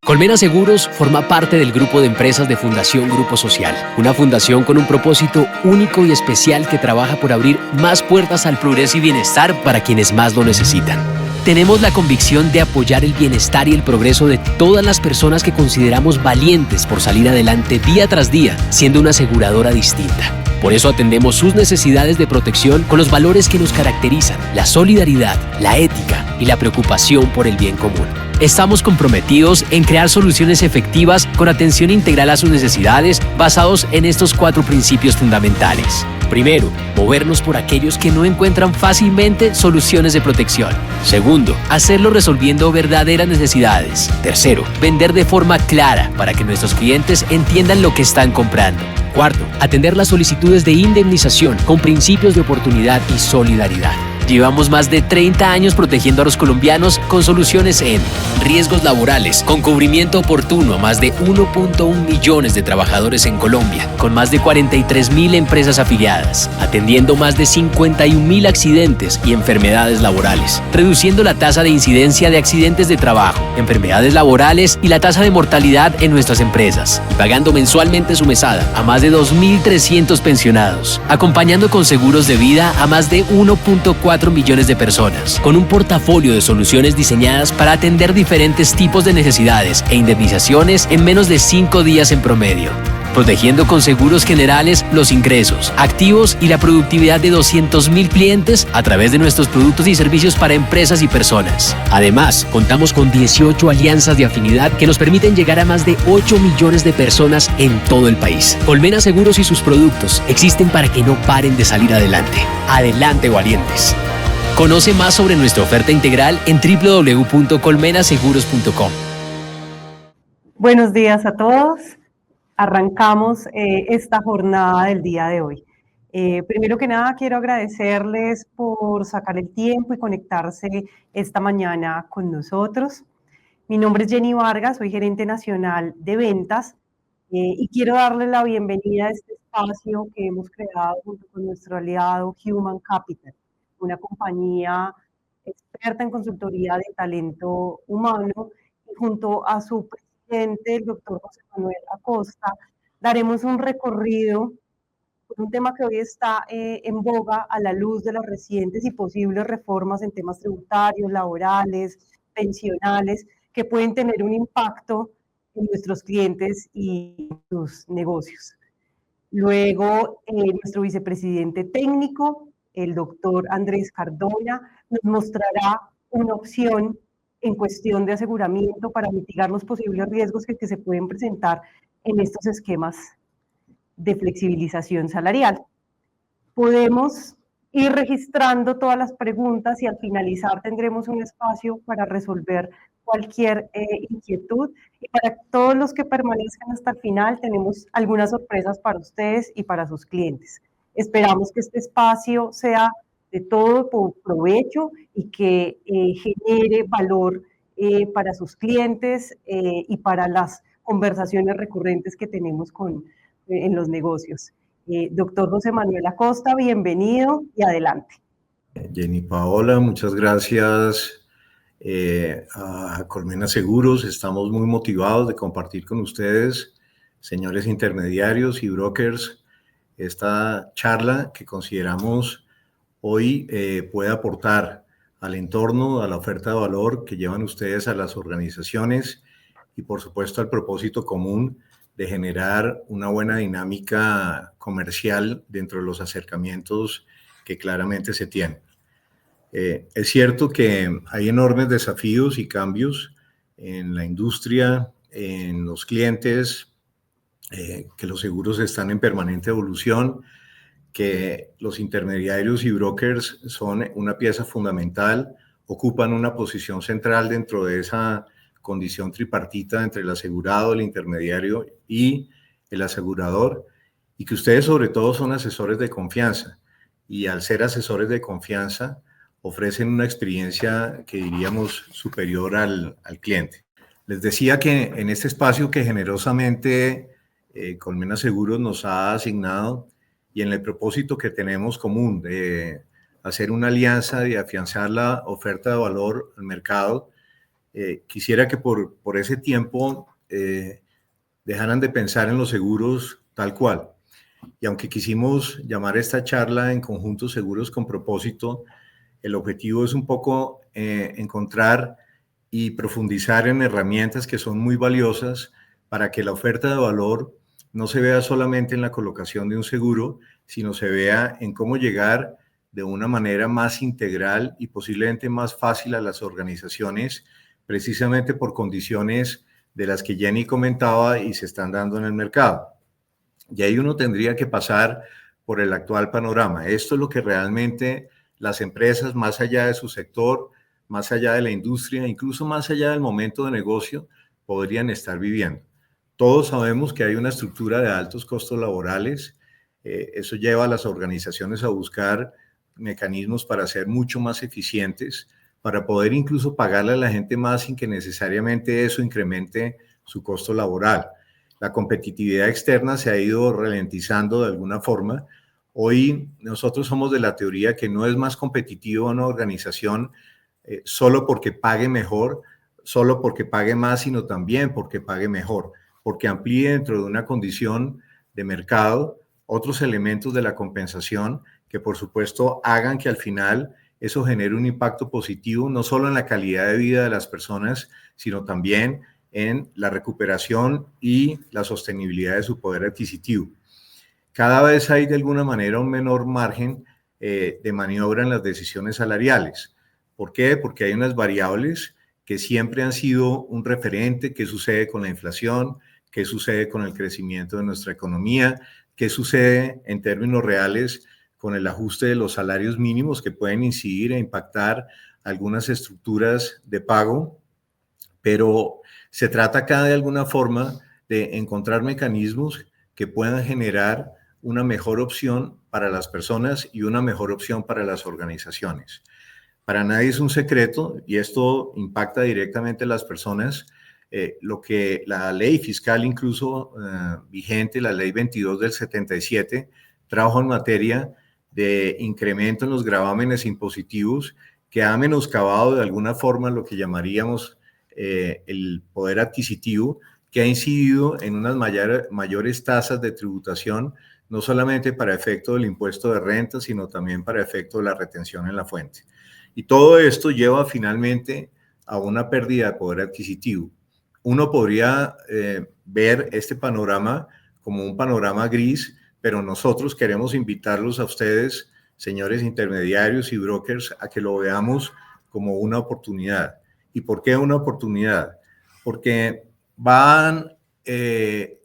Colmena Seguros forma parte del grupo de empresas de Fundación Grupo Social, una fundación con un propósito único y especial que trabaja por abrir más puertas al progreso y bienestar para quienes más lo necesitan. Tenemos la convicción de apoyar el bienestar y el progreso de todas las personas que consideramos valientes por salir adelante día tras día, siendo una aseguradora distinta. Por eso atendemos sus necesidades de protección con los valores que nos caracterizan: la solidaridad, la ética y la preocupación por el bien común. Estamos comprometidos en crear soluciones efectivas con atención integral a sus necesidades, basados en estos 4 principios fundamentales. Primero, movernos por aquellos que no encuentran fácilmente soluciones de protección. Segundo, hacerlo resolviendo verdaderas necesidades. Tercero, vender de forma clara para que nuestros clientes entiendan lo que están comprando. Cuarto, atender las solicitudes de indemnización con principios de oportunidad y solidaridad. Llevamos más de 30 años protegiendo a los colombianos con soluciones en riesgos laborales, con cubrimiento oportuno a más de 1.1 millones de trabajadores en Colombia, con más de 43.000 empresas afiliadas, atendiendo más de 51.000 accidentes y enfermedades laborales, reduciendo la tasa de incidencia de accidentes de trabajo, enfermedades laborales y la tasa de mortalidad en nuestras empresas, y pagando mensualmente su mesada a más de 2.300 pensionados, acompañando con seguros de vida a más de 1.4 millones de personas, con un portafolio de soluciones diseñadas para atender diferentes tipos de necesidades e indemnizaciones en menos de 5 días en promedio, protegiendo con seguros generales los ingresos, activos y la productividad de 200.000 clientes a través de nuestros productos y servicios para empresas y personas. Además, contamos con 18 alianzas de afinidad que nos permiten llegar a más de 8 millones de personas en todo el país. Colmena Seguros y sus productos existen para que no paren de salir adelante. Adelante, valientes. Conoce más sobre nuestra oferta integral en www.colmenaseguros.com. Buenos días a todos. Arrancamos esta jornada del día de hoy. Primero que nada, quiero agradecerles por sacar el tiempo y conectarse esta mañana con nosotros. Mi nombre es Jenny Vargas, soy gerente nacional de ventas y quiero darles la bienvenida a este espacio que hemos creado junto con nuestro aliado Human Capital, una compañía experta en consultoría de talento humano, y junto a su presidente, el doctor José Manuel Acosta, daremos un recorrido por un tema que hoy está en boga a la luz de las recientes y posibles reformas en temas tributarios, laborales, pensionales, que pueden tener un impacto en nuestros clientes y sus negocios. Luego, nuestro vicepresidente técnico, el doctor Andrés Cardona, nos mostrará una opción en cuestión de aseguramiento para mitigar los posibles riesgos que se pueden presentar en estos esquemas de flexibilización salarial. Podemos ir registrando todas las preguntas y al finalizar tendremos un espacio para resolver cualquier inquietud. Y para todos los que permanezcan hasta el final, tenemos algunas sorpresas para ustedes y para sus clientes. Esperamos que este espacio sea de todo provecho y que genere valor para sus clientes y para las conversaciones recurrentes que tenemos en los negocios. Doctor José Manuel Acosta, bienvenido y adelante. Jenny Paola, muchas gracias a Colmena Seguros. Estamos muy motivados de compartir con ustedes, señores intermediarios y brokers, esta charla que consideramos hoy puede aportar al entorno, a la oferta de valor que llevan ustedes a las organizaciones y por supuesto al propósito común de generar una buena dinámica comercial dentro de los acercamientos que claramente se tienen. Es cierto que hay enormes desafíos y cambios en la industria, en los clientes, que los seguros están en permanente evolución, que los intermediarios y brokers son una pieza fundamental, ocupan una posición central dentro de esa condición tripartita entre el asegurado, el intermediario y el asegurador, y que ustedes sobre todo son asesores de confianza, y al ser asesores de confianza ofrecen una experiencia que diríamos superior al cliente. Les decía que en este espacio que generosamente Colmena Seguros nos ha asignado y en el propósito que tenemos común de hacer una alianza y afianzar la oferta de valor al mercado, Quisiera que por ese tiempo dejaran de pensar en los seguros tal cual. Y aunque quisimos llamar esta charla en conjunto Seguros con Propósito, el objetivo es un poco encontrar y profundizar en herramientas que son muy valiosas para que la oferta de valor no se vea solamente en la colocación de un seguro, sino se vea en cómo llegar de una manera más integral y posiblemente más fácil a las organizaciones, precisamente por condiciones de las que Jenny comentaba y se están dando en el mercado. Y ahí uno tendría que pasar por el actual panorama. Esto es lo que realmente las empresas, más allá de su sector, más allá de la industria, incluso más allá del momento de negocio, podrían estar viviendo. Todos sabemos que hay una estructura de altos costos laborales. Eso lleva a las organizaciones a buscar mecanismos para ser mucho más eficientes, para poder incluso pagarle a la gente más sin que necesariamente eso incremente su costo laboral. La competitividad externa se ha ido ralentizando de alguna forma. Hoy nosotros somos de la teoría que no es más competitiva una organización solo porque pague mejor, solo porque pague más, sino también porque pague mejor, porque amplíe dentro de una condición de mercado otros elementos de la compensación que por supuesto hagan que al final eso genere un impacto positivo, no solo en la calidad de vida de las personas, sino también en la recuperación y la sostenibilidad de su poder adquisitivo. Cada vez hay de alguna manera un menor margen de maniobra en las decisiones salariales. ¿Por qué? Porque hay unas variables que siempre han sido un referente. ¿Qué sucede con la inflación? ¿Qué sucede con el crecimiento de nuestra economía? ¿Qué sucede en términos reales con el ajuste de los salarios mínimos que pueden incidir e impactar algunas estructuras de pago? Pero se trata acá de alguna forma de encontrar mecanismos que puedan generar una mejor opción para las personas y una mejor opción para las organizaciones. Para nadie es un secreto, y esto impacta directamente a las personas, lo que la ley fiscal incluso vigente, la ley 22 del 77, trajo en materia de incremento en los gravámenes impositivos que ha menoscabado de alguna forma lo que llamaríamos el poder adquisitivo, que ha incidido en unas mayores tasas de tributación, no solamente para efecto del impuesto de renta, sino también para efecto de la retención en la fuente. Y todo esto lleva finalmente a una pérdida de poder adquisitivo. Uno podría ver este panorama como un panorama gris, pero nosotros queremos invitarlos a ustedes, señores intermediarios y brokers, a que lo veamos como una oportunidad. ¿Y por qué una oportunidad? Porque van,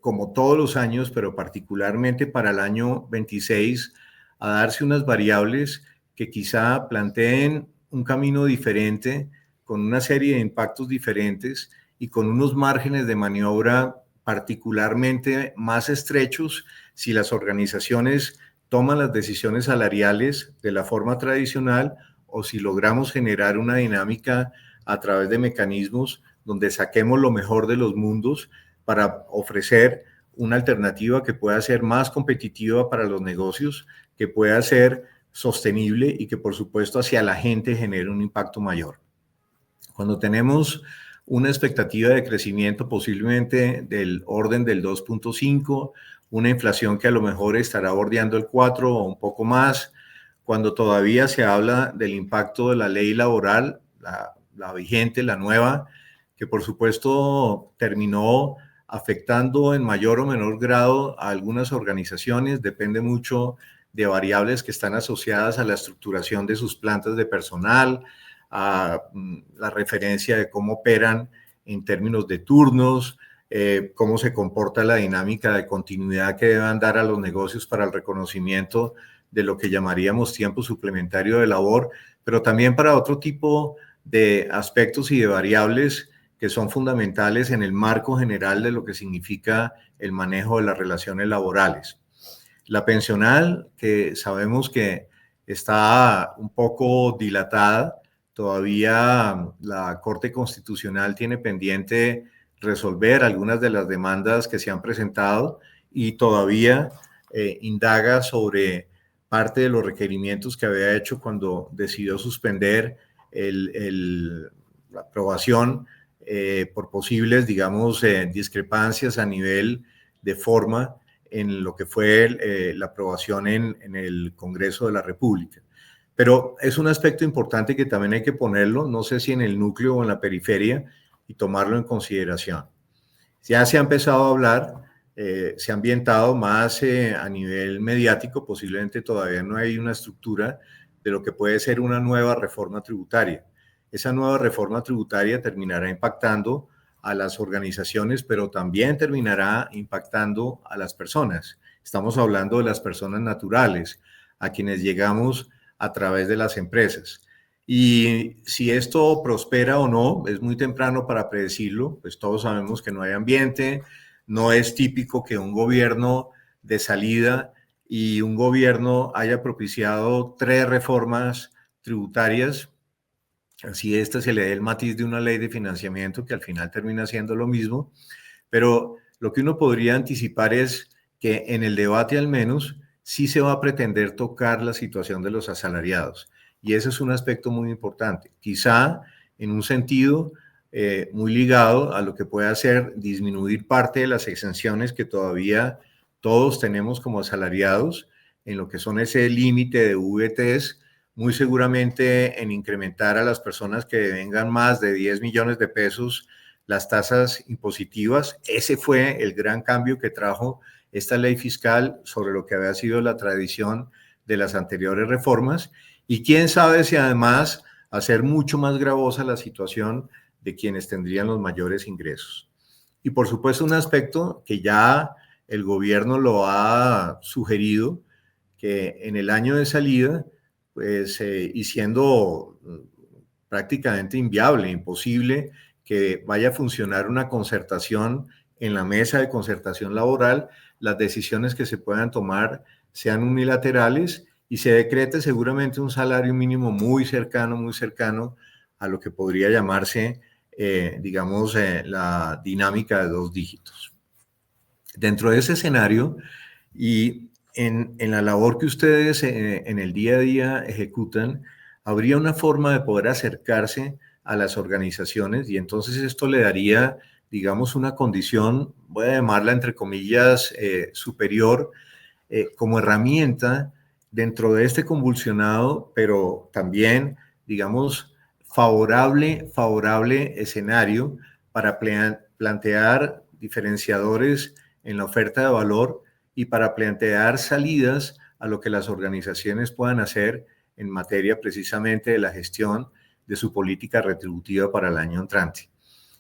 como todos los años, pero particularmente para el año 26, a darse unas variables que quizá planteen un camino diferente, con una serie de impactos diferentes y con unos márgenes de maniobra particularmente más estrechos si las organizaciones toman las decisiones salariales de la forma tradicional o si logramos generar una dinámica a través de mecanismos donde saquemos lo mejor de los mundos para ofrecer una alternativa que pueda ser más competitiva para los negocios, que pueda ser sostenible y que por supuesto hacia la gente genere un impacto mayor. Cuando tenemos una expectativa de crecimiento posiblemente del orden del 2.5, una inflación que a lo mejor estará bordeando el 4 o un poco más, cuando todavía se habla del impacto de la ley laboral, la vigente, la nueva, que por supuesto terminó afectando en mayor o menor grado a algunas organizaciones, depende mucho de variables que están asociadas a la estructuración de sus plantas de personal, a la referencia de cómo operan en términos de turnos, cómo se comporta la dinámica de continuidad que deben dar a los negocios para el reconocimiento de lo que llamaríamos tiempo suplementario de labor, pero también para otro tipo de aspectos y de variables que son fundamentales en el marco general de lo que significa el manejo de las relaciones laborales. La pensional, que sabemos que está un poco dilatada, todavía la Corte Constitucional tiene pendiente resolver algunas de las demandas que se han presentado y todavía indaga sobre parte de los requerimientos que había hecho cuando decidió suspender la aprobación por posibles, digamos, discrepancias a nivel de forma en lo que fue la aprobación en el Congreso de la República. Pero es un aspecto importante que también hay que ponerlo, no sé si en el núcleo o en la periferia, y tomarlo en consideración. Ya se ha empezado a hablar, se ha ambientado más a nivel mediático, posiblemente todavía no hay una estructura de lo que puede ser una nueva reforma tributaria. Esa nueva reforma tributaria terminará impactando a las organizaciones, pero también terminará impactando a las personas. Estamos hablando de las personas naturales, a quienes llegamos a través de las empresas. Y si esto prospera o no, es muy temprano para predecirlo, pues todos sabemos que no hay ambiente, no es típico que un gobierno de salida y un gobierno haya propiciado 3 reformas tributarias, así esta se le dé el matiz de una ley de financiamiento que al final termina siendo lo mismo, pero lo que uno podría anticipar es que en el debate al menos sí se va a pretender tocar la situación de los asalariados. Y ese es un aspecto muy importante, quizá en un sentido muy ligado a lo que puede hacer disminuir parte de las exenciones que todavía todos tenemos como asalariados, en lo que son ese límite de VTs, muy seguramente en incrementar a las personas que vengan más de 10 millones de pesos las tasas impositivas. Ese fue el gran cambio que trajo esta ley fiscal sobre lo que había sido la tradición de las anteriores reformas. Y quién sabe si además hacer mucho más gravosa la situación de quienes tendrían los mayores ingresos. Y por supuesto un aspecto que ya el gobierno lo ha sugerido, que en el año de salida, pues y siendo prácticamente inviable, imposible que vaya a funcionar una concertación en la mesa de concertación laboral, las decisiones que se puedan tomar sean unilaterales y se decrete seguramente un salario mínimo muy cercano a lo que podría llamarse, digamos, la dinámica de 2 dígitos. Dentro de ese escenario y en la labor que ustedes en el día a día ejecutan, habría una forma de poder acercarse a las organizaciones y entonces esto le daría, digamos, una condición, voy a llamarla entre comillas, superior, como herramienta dentro de este convulsionado, pero también, digamos, favorable escenario para plantear diferenciadores en la oferta de valor y para plantear salidas a lo que las organizaciones puedan hacer en materia precisamente de la gestión de su política retributiva para el año entrante.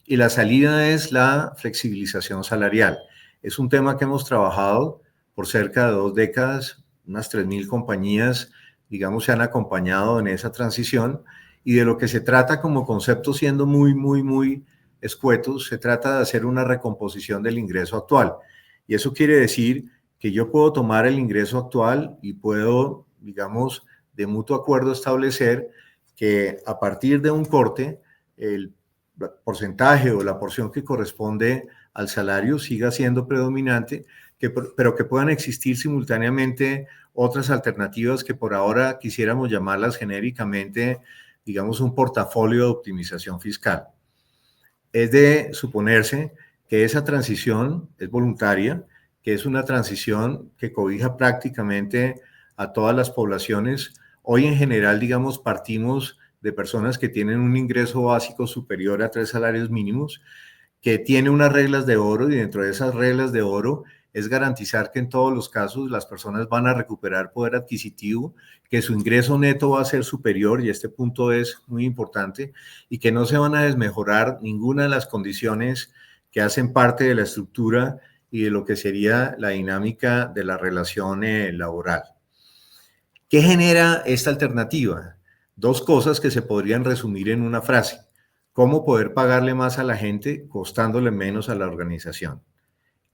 Y la salida es la flexibilización salarial. Es un tema que hemos trabajado por cerca de 2 décadas, unas 3.000 compañías, digamos, se han acompañado en esa transición y de lo que se trata como concepto, siendo muy escuetos, se trata de hacer una recomposición del ingreso actual. Y eso quiere decir que yo puedo tomar el ingreso actual y puedo, digamos, de mutuo acuerdo establecer que a partir de un corte, el porcentaje o la porción que corresponde al salario siga siendo predominante, pero que puedan existir simultáneamente otras alternativas que por ahora quisiéramos llamarlas genéricamente, digamos, un portafolio de optimización fiscal. Es de suponerse que esa transición es voluntaria, que es una transición que cobija prácticamente a todas las poblaciones. Hoy en general, digamos, partimos de personas que tienen un ingreso básico superior a 3 salarios mínimos, que tiene unas reglas de oro y dentro de esas reglas de oro es garantizar que en todos los casos las personas van a recuperar poder adquisitivo, que su ingreso neto va a ser superior, y este punto es muy importante, y que no se van a desmejorar ninguna de las condiciones que hacen parte de la estructura y de lo que sería la dinámica de la relación laboral. ¿Qué genera esta alternativa? 2 cosas que se podrían resumir en una frase. ¿Cómo poder pagarle más a la gente costándole menos a la organización?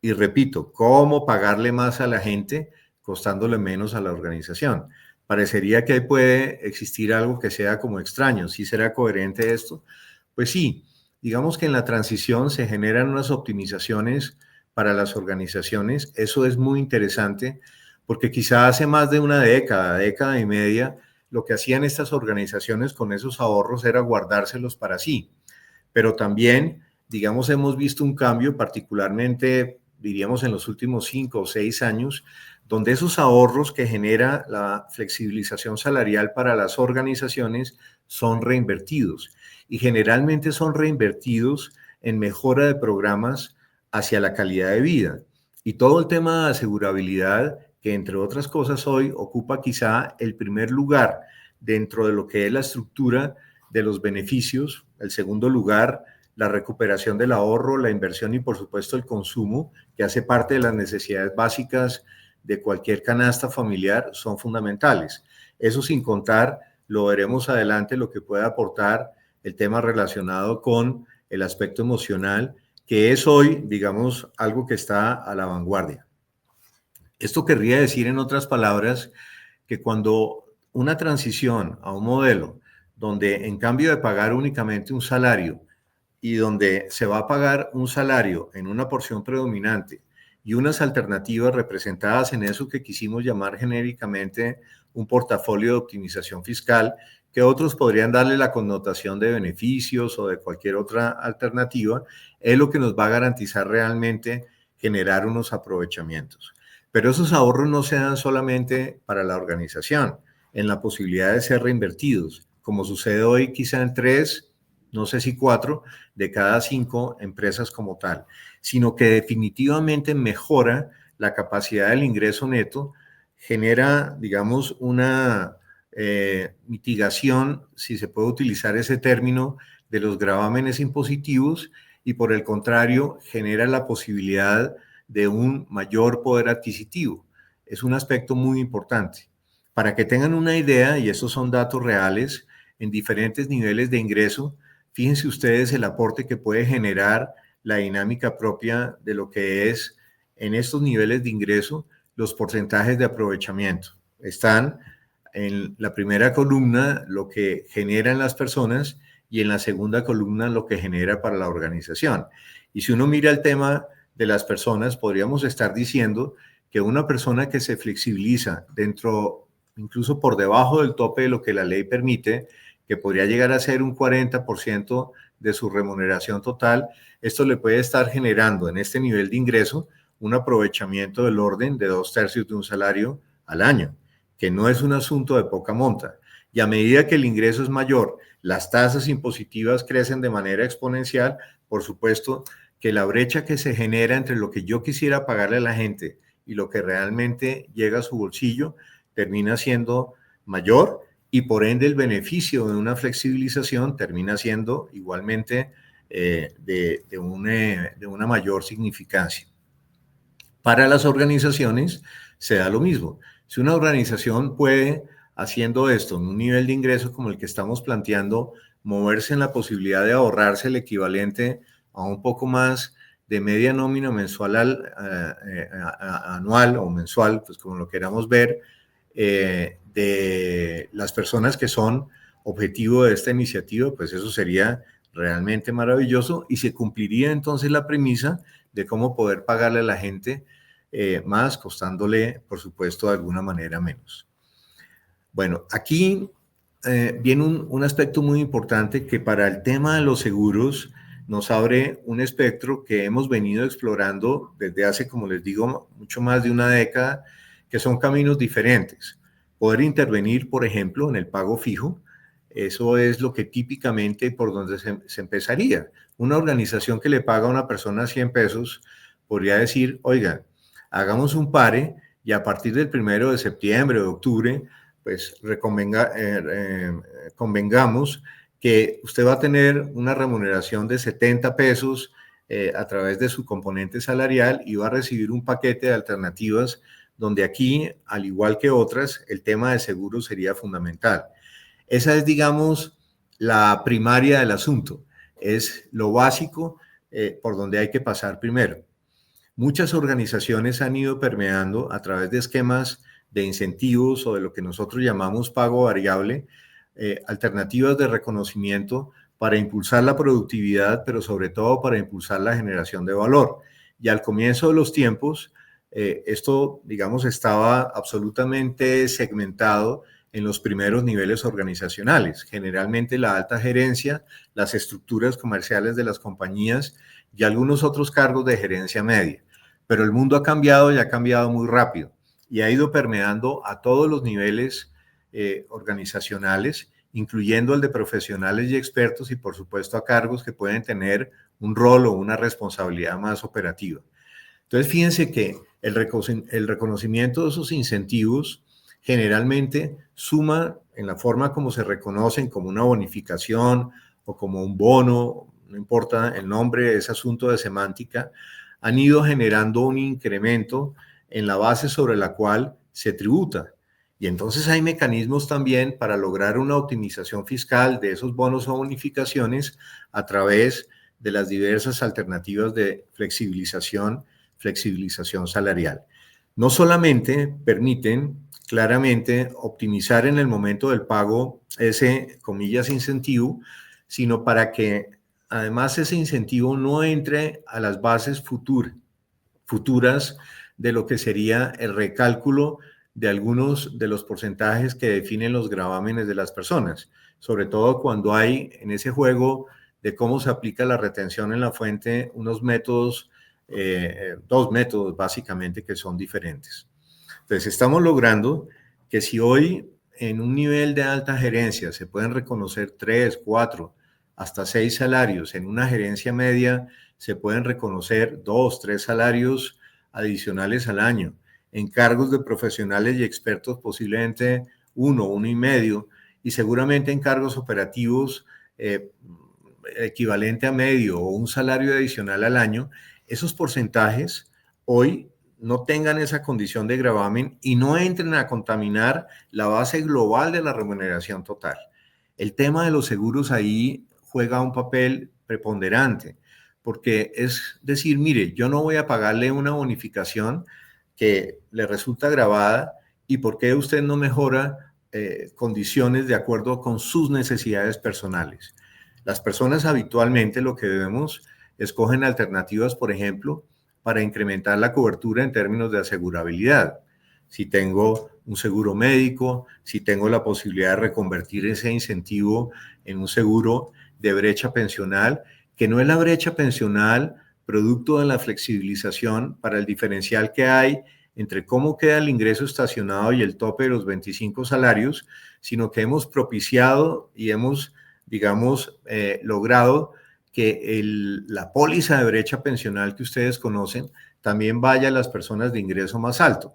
Y repito, ¿cómo pagarle más a la gente costándole menos a la organización? Parecería que puede existir algo que sea como extraño. ¿Sí será coherente esto? Pues sí, digamos que en la transición se generan unas optimizaciones para las organizaciones. Eso es muy interesante porque quizá hace más de una década y media, lo que hacían estas organizaciones con esos ahorros era guardárselos para sí. pero también, digamos, hemos visto un cambio, particularmente, diríamos, en los últimos 5 o 6 años, donde esos ahorros que genera la flexibilización salarial para las organizaciones son reinvertidos y generalmente son reinvertidos en mejora de programas hacia la calidad de vida. Y todo el tema de asegurabilidad, que entre otras cosas hoy ocupa quizá el primer lugar dentro de lo que es la estructura de los beneficios, el segundo lugar, la recuperación del ahorro, la inversión y por supuesto el consumo, que hace parte de las necesidades básicas de cualquier canasta familiar, son fundamentales. Eso sin contar, lo veremos adelante, lo que puede aportar el tema relacionado con el aspecto emocional, que es hoy, digamos, algo que está a la vanguardia. Esto querría decir, en otras palabras, que cuando una transición a un modelo donde en cambio de pagar únicamente un salario y donde se va a pagar un salario en una porción predominante y unas alternativas representadas en eso que quisimos llamar genéricamente un portafolio de optimización fiscal, que otros podrían darle la connotación de beneficios o de cualquier otra alternativa, es lo que nos va a garantizar realmente generar unos aprovechamientos. Pero esos ahorros no se dan solamente para la organización, en la posibilidad de ser reinvertidos, como sucede hoy quizá en 3, no sé si 4, de cada 5 empresas como tal, sino que definitivamente mejora la capacidad del ingreso neto, genera, digamos, una mitigación, si se puede utilizar ese término, de los gravámenes impositivos y por el contrario genera la posibilidad de un mayor poder adquisitivo. Es un aspecto muy importante. Para que tengan una idea, y estos son datos reales, en diferentes niveles de ingreso, fíjense ustedes el aporte que puede generar la dinámica propia de lo que es en estos niveles de ingreso los porcentajes de aprovechamiento. Están en la primera columna lo que generan las personas y en la segunda columna lo que genera para la organización. Y si uno mira el tema de las personas, podríamos estar diciendo que una persona que se flexibiliza dentro, incluso por debajo del tope de lo que la ley permite, que podría llegar a ser un 40% de su remuneración total, esto le puede estar generando en este nivel de ingreso un aprovechamiento del orden de 2/3 de un salario al año, que no es un asunto de poca monta. Y a medida que el ingreso es mayor, las tasas impositivas crecen de manera exponencial, por supuesto que la brecha que se genera entre lo que yo quisiera pagarle a la gente y lo que realmente llega a su bolsillo termina siendo mayor y por ende el beneficio de una flexibilización termina siendo igualmente de una mayor significancia. Para las organizaciones se da lo mismo. Si una organización puede, haciendo esto en un nivel de ingreso como el que estamos planteando, moverse en la posibilidad de ahorrarse el equivalente a un poco más de media nómina mensual anual o mensual, pues como lo queramos ver, de las personas que son objetivo de esta iniciativa, pues eso sería realmente maravilloso y se cumpliría entonces la premisa de cómo poder pagarle a la gente más, costándole, por supuesto, de alguna manera menos. Bueno, aquí viene un aspecto muy importante que para el tema de los seguros nos abre un espectro que hemos venido explorando desde hace, como les digo, mucho más de una década, que son caminos diferentes. Poder intervenir, por ejemplo, en el pago fijo, eso es lo que típicamente por donde se empezaría. Una organización que le paga a una persona 100 pesos podría decir, oiga, hagamos un pare y a partir del 1 de septiembre o de octubre, pues convengamos que usted va a tener una remuneración de 70 pesos a través de su componente salarial y va a recibir un paquete de alternativas donde aquí, al igual que otras, el tema de seguro sería fundamental. Esa es, digamos, la primaria del asunto. Es lo básico por donde hay que pasar primero. Muchas organizaciones han ido permeando a través de esquemas de incentivos o de lo que nosotros llamamos pago variable, alternativas de reconocimiento para impulsar la productividad, pero sobre todo para impulsar la generación de valor. Y al comienzo de los tiempos, esto, digamos, estaba absolutamente segmentado en los primeros niveles organizacionales, generalmente la alta gerencia, las estructuras comerciales de las compañías y algunos otros cargos de gerencia media. Pero el mundo ha cambiado y ha cambiado muy rápido y ha ido permeando a todos los niveles organizacionales, incluyendo el de profesionales y expertos y por supuesto a cargos que pueden tener un rol o una responsabilidad más operativa. Entonces, fíjense que el reconocimiento de esos incentivos generalmente suma en la forma como se reconocen, como una bonificación o como un bono, no importa el nombre, es asunto de semántica, han ido generando un incremento en la base sobre la cual se tributa. Y entonces hay mecanismos también para lograr una optimización fiscal de esos bonos o bonificaciones a través de las diversas alternativas de flexibilización salarial. No solamente permiten claramente optimizar en el momento del pago ese, comillas, incentivo, sino para que además ese incentivo no entre a las bases futuras de lo que sería el recálculo de algunos de los porcentajes que definen los gravámenes de las personas, sobre todo cuando hay en ese juego de cómo se aplica la retención en la fuente unos métodos, dos métodos básicamente que son diferentes. Entonces estamos logrando que si hoy en un nivel de alta gerencia se pueden reconocer 3, 4, hasta 6 salarios, en una gerencia media se pueden reconocer 2, 3 salarios adicionales al año, en cargos de profesionales y expertos posiblemente 1, 1,5, y seguramente en cargos operativos equivalente a medio o un salario adicional al año, esos porcentajes hoy no tengan esa condición de gravamen y no entren a contaminar la base global de la remuneración total. El tema de los seguros ahí juega un papel preponderante, porque es decir, mire, yo no voy a pagarle una bonificación que le resulta gravada y por qué usted no mejora condiciones de acuerdo con sus necesidades personales. Las personas habitualmente lo que vemos escogen alternativas, por ejemplo, para incrementar la cobertura en términos de asegurabilidad. Si tengo un seguro médico, si tengo la posibilidad de reconvertir ese incentivo en un seguro de brecha pensional, que no es la brecha pensional producto de la flexibilización para el diferencial que hay entre cómo queda el ingreso estacionado y el tope de los 25 salarios, sino que hemos propiciado y hemos, digamos, logrado que la póliza de brecha pensional que ustedes conocen también vaya a las personas de ingreso más alto,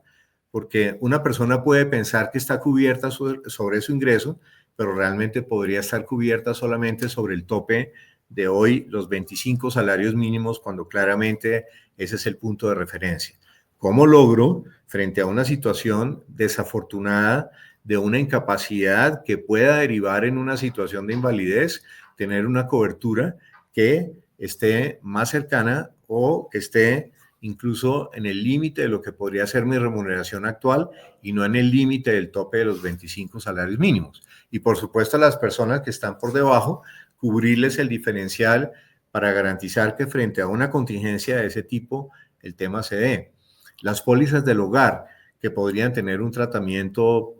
porque una persona puede pensar que está cubierta sobre su ingreso, pero realmente podría estar cubierta solamente sobre el tope de hoy, los 25 salarios mínimos, cuando claramente ese es el punto de referencia. ¿Cómo logro, frente a una situación desafortunada de una incapacidad que pueda derivar en una situación de invalidez, tener una cobertura que esté más cercana o que esté incluso en el límite de lo que podría ser mi remuneración actual y no en el límite del tope de los 25 salarios mínimos? Y por supuesto a las personas que están por debajo, cubrirles el diferencial para garantizar que frente a una contingencia de ese tipo, el tema se dé. Las pólizas del hogar, que podrían tener un tratamiento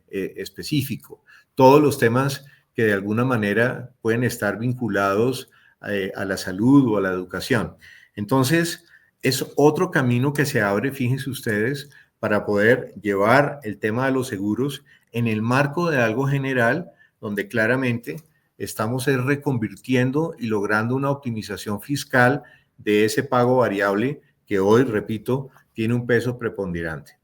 específico. Todos los temas que de alguna manera pueden estar vinculados a la salud o a la educación. Entonces, es otro camino que se abre, fíjense ustedes, para poder llevar el tema de los seguros en el marco de algo general, donde claramente estamos reconvirtiendo y logrando una optimización fiscal de ese pago variable que hoy, repito, tiene un peso preponderante.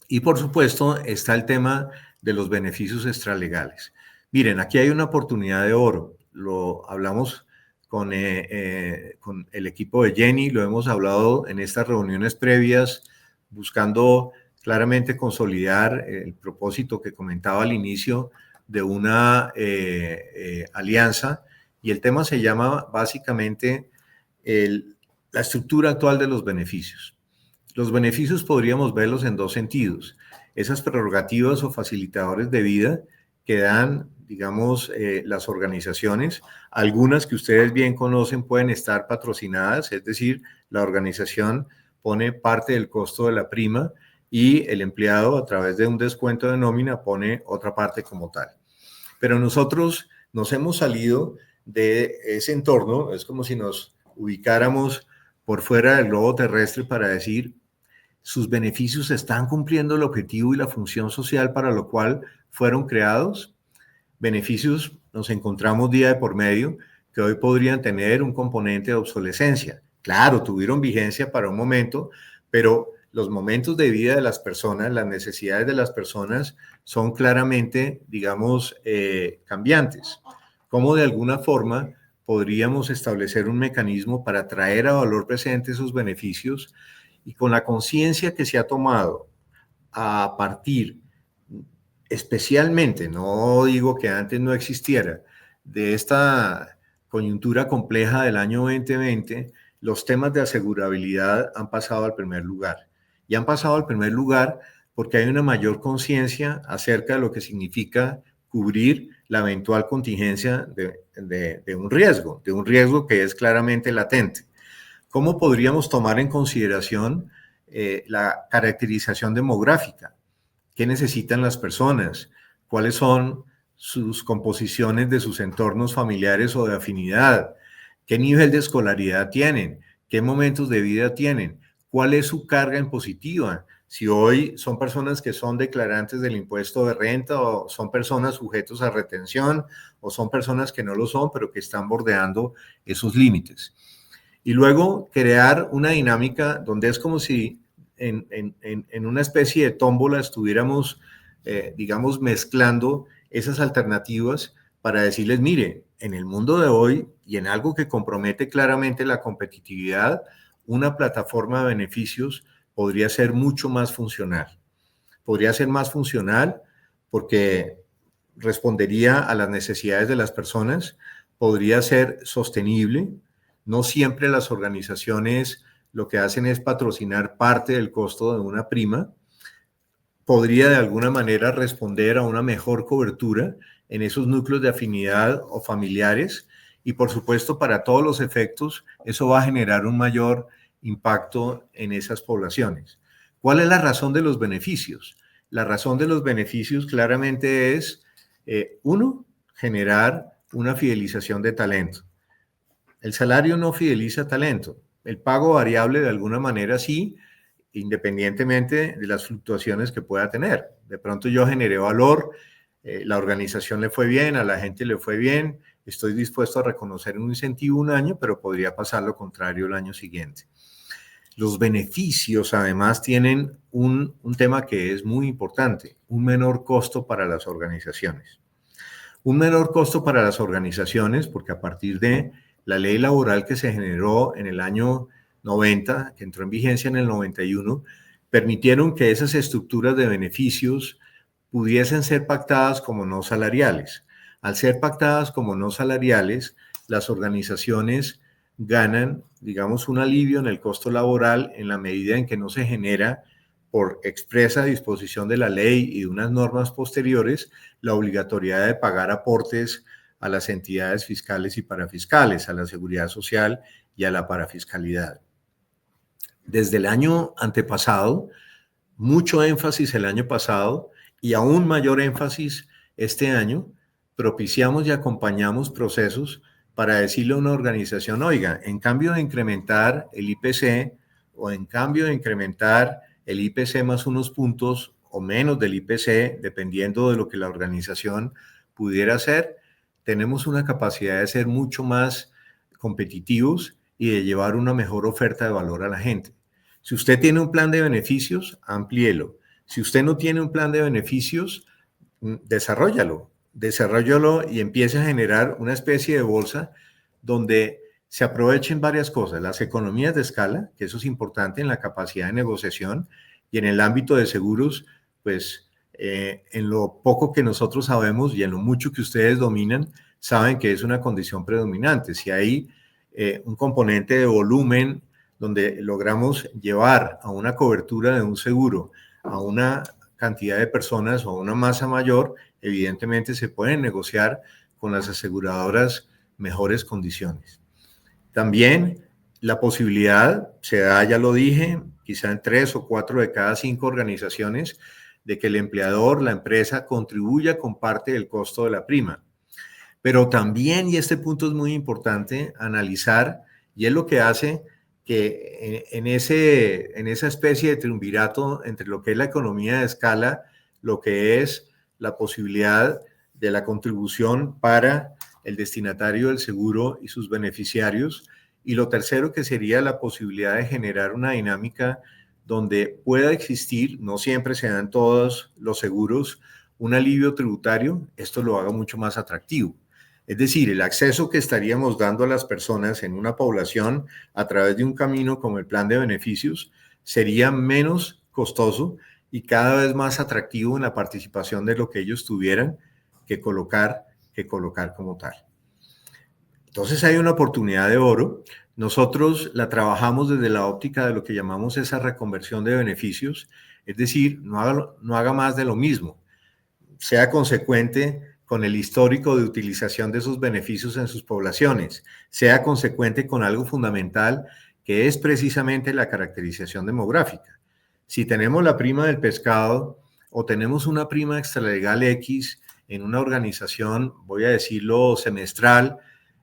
Y por supuesto está el tema de los beneficios extralegales. Miren, aquí hay una oportunidad de oro. Lo hablamos con el equipo de Jenny, lo hemos hablado en estas reuniones previas, buscando claramente consolidar el propósito que comentaba al inicio de una alianza, y el tema se llama básicamente la estructura actual de los beneficios. Los beneficios podríamos verlos en dos sentidos. Esas prerrogativas o facilitadores de vida que dan, digamos, las organizaciones. Algunas que ustedes bien conocen pueden estar patrocinadas, es decir, la organización pone parte del costo de la prima y el empleado a través de un descuento de nómina pone otra parte como tal. Pero nosotros nos hemos salido de ese entorno, es como si nos ubicáramos por fuera del globo terrestre para decir, sus beneficios están cumpliendo el objetivo y la función social para lo cual fueron creados. Beneficios nos encontramos día de por medio que hoy podrían tener un componente de obsolescencia. Claro, tuvieron vigencia para un momento, pero los momentos de vida de las personas, las necesidades de las personas son claramente, digamos, cambiantes. ¿Cómo de alguna forma podríamos establecer un mecanismo para traer a valor presente esos beneficios y con la conciencia que se ha tomado a partir, especialmente, no digo que antes no existiera, de esta coyuntura compleja del año 2020, los temas de asegurabilidad han pasado al primer lugar. Y han pasado al primer lugar porque hay una mayor conciencia acerca de lo que significa cubrir la eventual contingencia de un riesgo que es claramente latente. ¿Cómo podríamos tomar en consideración la caracterización demográfica? ¿Qué necesitan las personas? ¿Cuáles son sus composiciones de sus entornos familiares o de afinidad? ¿Qué nivel de escolaridad tienen? ¿Qué momentos de vida tienen? ¿Cuál es su carga impositiva? Si hoy son personas que son declarantes del impuesto de renta o son personas sujetos a retención o son personas que no lo son, pero que están bordeando esos límites. Y luego crear una dinámica donde es como si en una especie de tómbola estuviéramos, digamos, mezclando esas alternativas para decirles, mire, en el mundo de hoy y en algo que compromete claramente la competitividad, una plataforma de beneficios podría ser mucho más funcional. Podría ser más funcional porque respondería a las necesidades de las personas, podría ser sostenible. No siempre las organizaciones lo que hacen es patrocinar parte del costo de una prima. Podría de alguna manera responder a una mejor cobertura en esos núcleos de afinidad o familiares y por supuesto para todos los efectos eso va a generar un mayor impacto en esas poblaciones. ¿Cuál es la razón de los beneficios? La razón de los beneficios claramente es, uno, generar una fidelización de talento. El salario no fideliza talento. El pago variable de alguna manera sí, independientemente de las fluctuaciones que pueda tener. De pronto yo generé valor, la organización le fue bien, a la gente le fue bien, estoy dispuesto a reconocer un incentivo un año, pero podría pasar lo contrario el año siguiente. Los beneficios además tienen un tema que es muy importante, un menor costo para las organizaciones. Un menor costo para las organizaciones porque a partir de la ley laboral que se generó en el año 90, que entró en vigencia en el 91, permitieron que esas estructuras de beneficios pudiesen ser pactadas como no salariales. Al ser pactadas como no salariales, las organizaciones ganan, digamos, un alivio en el costo laboral en la medida en que no se genera por expresa disposición de la ley y de unas normas posteriores la obligatoriedad de pagar aportes a las entidades fiscales y parafiscales, a la seguridad social y a la parafiscalidad. Desde el año antepasado, mucho énfasis el año pasado y aún mayor énfasis este año, propiciamos y acompañamos procesos para decirle a una organización, oiga, en cambio de incrementar el IPC o en cambio de incrementar el IPC más unos puntos o menos del IPC, dependiendo de lo que la organización pudiera hacer, tenemos una capacidad de ser mucho más competitivos y de llevar una mejor oferta de valor a la gente. Si usted tiene un plan de beneficios, amplíelo. Si usted no tiene un plan de beneficios, desarróllalo y empiece a generar una especie de bolsa donde se aprovechen varias cosas, las economías de escala, que eso es importante en la capacidad de negociación, y en el ámbito de seguros, pues en lo poco que nosotros sabemos y en lo mucho que ustedes dominan, saben que es una condición predominante. Si hay un componente de volumen donde logramos llevar a una cobertura de un seguro a una cantidad de personas o a una masa mayor, evidentemente se pueden negociar con las aseguradoras mejores condiciones. También la posibilidad, se da, ya lo dije, quizá en 3 o 4 de cada 5 organizaciones, de que el empleador, la empresa, contribuya con parte del costo de la prima. Pero también, y este punto es muy importante, analizar, y es lo que hace que en esa especie de triunvirato entre lo que es la economía de escala, lo que es la posibilidad de la contribución para el destinatario del seguro y sus beneficiarios, y lo tercero que sería la posibilidad de generar una dinámica donde pueda existir, no siempre se dan todos los seguros, un alivio tributario, esto lo haga mucho más atractivo. Es decir, el acceso que estaríamos dando a las personas en una población a través de un camino como el plan de beneficios sería menos costoso y cada vez más atractivo en la participación de lo que ellos tuvieran que colocar como tal. Entonces hay una oportunidad de oro. Nosotros la trabajamos desde la óptica de lo que llamamos esa reconversión de beneficios, es decir, no haga más de lo mismo, sea consecuente con el histórico de utilización de esos beneficios en sus poblaciones, sea consecuente con algo fundamental que es precisamente la caracterización demográfica. Si tenemos la prima del pescado o tenemos una prima extralegal X en una organización, voy a decirlo, semestral,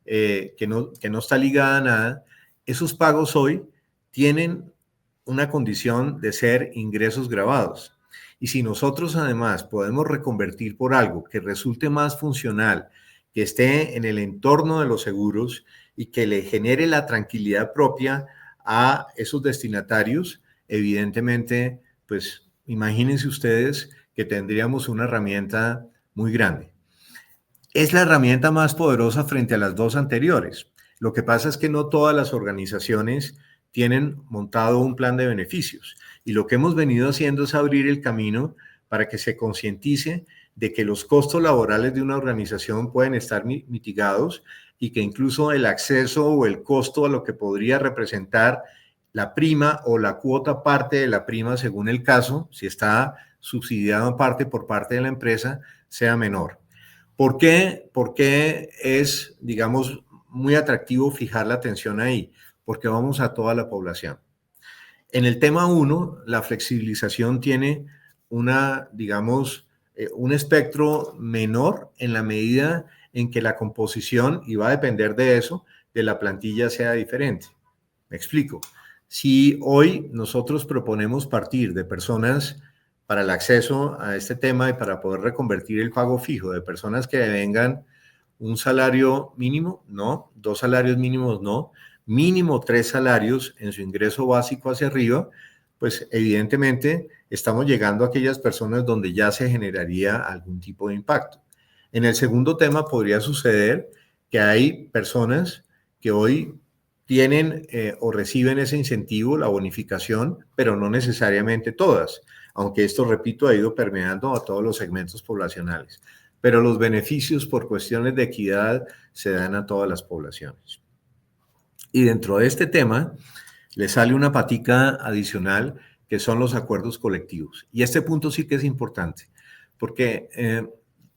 que no está ligada a nada, esos pagos hoy tienen una condición de ser ingresos grabados. Y si nosotros además podemos reconvertir por algo que resulte más funcional, que esté en el entorno de los seguros y que le genere la tranquilidad propia a esos destinatarios, evidentemente, pues imagínense ustedes que tendríamos una herramienta muy grande. Es la herramienta más poderosa frente a las dos anteriores. Lo que pasa es que no todas las organizaciones tienen montado un plan de beneficios y lo que hemos venido haciendo es abrir el camino para que se concientice de que los costos laborales de una organización pueden estar mitigados y que incluso el acceso o el costo a lo que podría representar la prima o la cuota parte de la prima según el caso, si está subsidiado en parte por parte de la empresa, sea menor. ¿Por qué? Porque es, digamos, muy atractivo fijar la atención ahí, porque vamos a toda la población. En el tema 1, la flexibilización tiene digamos, un espectro menor en la medida en que la composición, y va a depender de eso, de la plantilla sea diferente. Me explico. Si hoy nosotros proponemos partir de personas para el acceso a este tema y para poder reconvertir el pago fijo de personas que vengan un salario mínimo, no, 2 salarios mínimos, no, mínimo 3 salarios en su ingreso básico hacia arriba, pues evidentemente estamos llegando a aquellas personas donde ya se generaría algún tipo de impacto. En el segundo tema podría suceder que hay personas que hoy tienen o reciben ese incentivo, la bonificación, pero no necesariamente todas, aunque esto, repito, ha ido permeando a todos los segmentos poblacionales. Pero los beneficios por cuestiones de equidad se dan a todas las poblaciones. Y dentro de este tema le sale una patica adicional que son los acuerdos colectivos. Y este punto sí que es importante, porque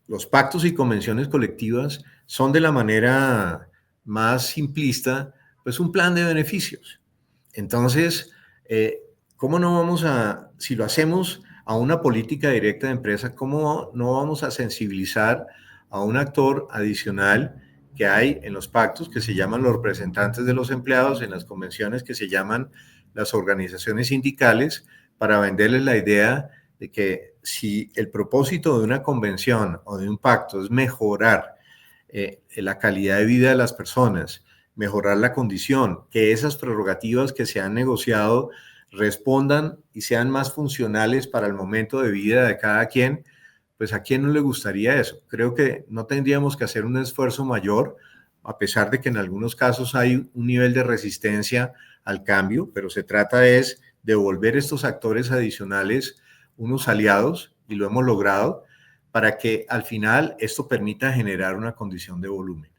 los pactos y convenciones colectivas son de la manera más simplista, pues un plan de beneficios. Entonces, ¿cómo no vamos si lo hacemos a una política directa de empresa, cómo no vamos a sensibilizar a un actor adicional que hay en los pactos que se llaman los representantes de los empleados, en las convenciones que se llaman las organizaciones sindicales, para venderles la idea de que si el propósito de una convención o de un pacto es mejorar la calidad de vida de las personas, mejorar la condición, que esas prerrogativas que se han negociado respondan y sean más funcionales para el momento de vida de cada quien, pues a quién no le gustaría eso. Creo que no tendríamos que hacer un esfuerzo mayor, a pesar de que en algunos casos hay un nivel de resistencia al cambio, pero se trata es de volver estos actores adicionales unos aliados, y lo hemos logrado, para que al final esto permita generar una condición de volumen.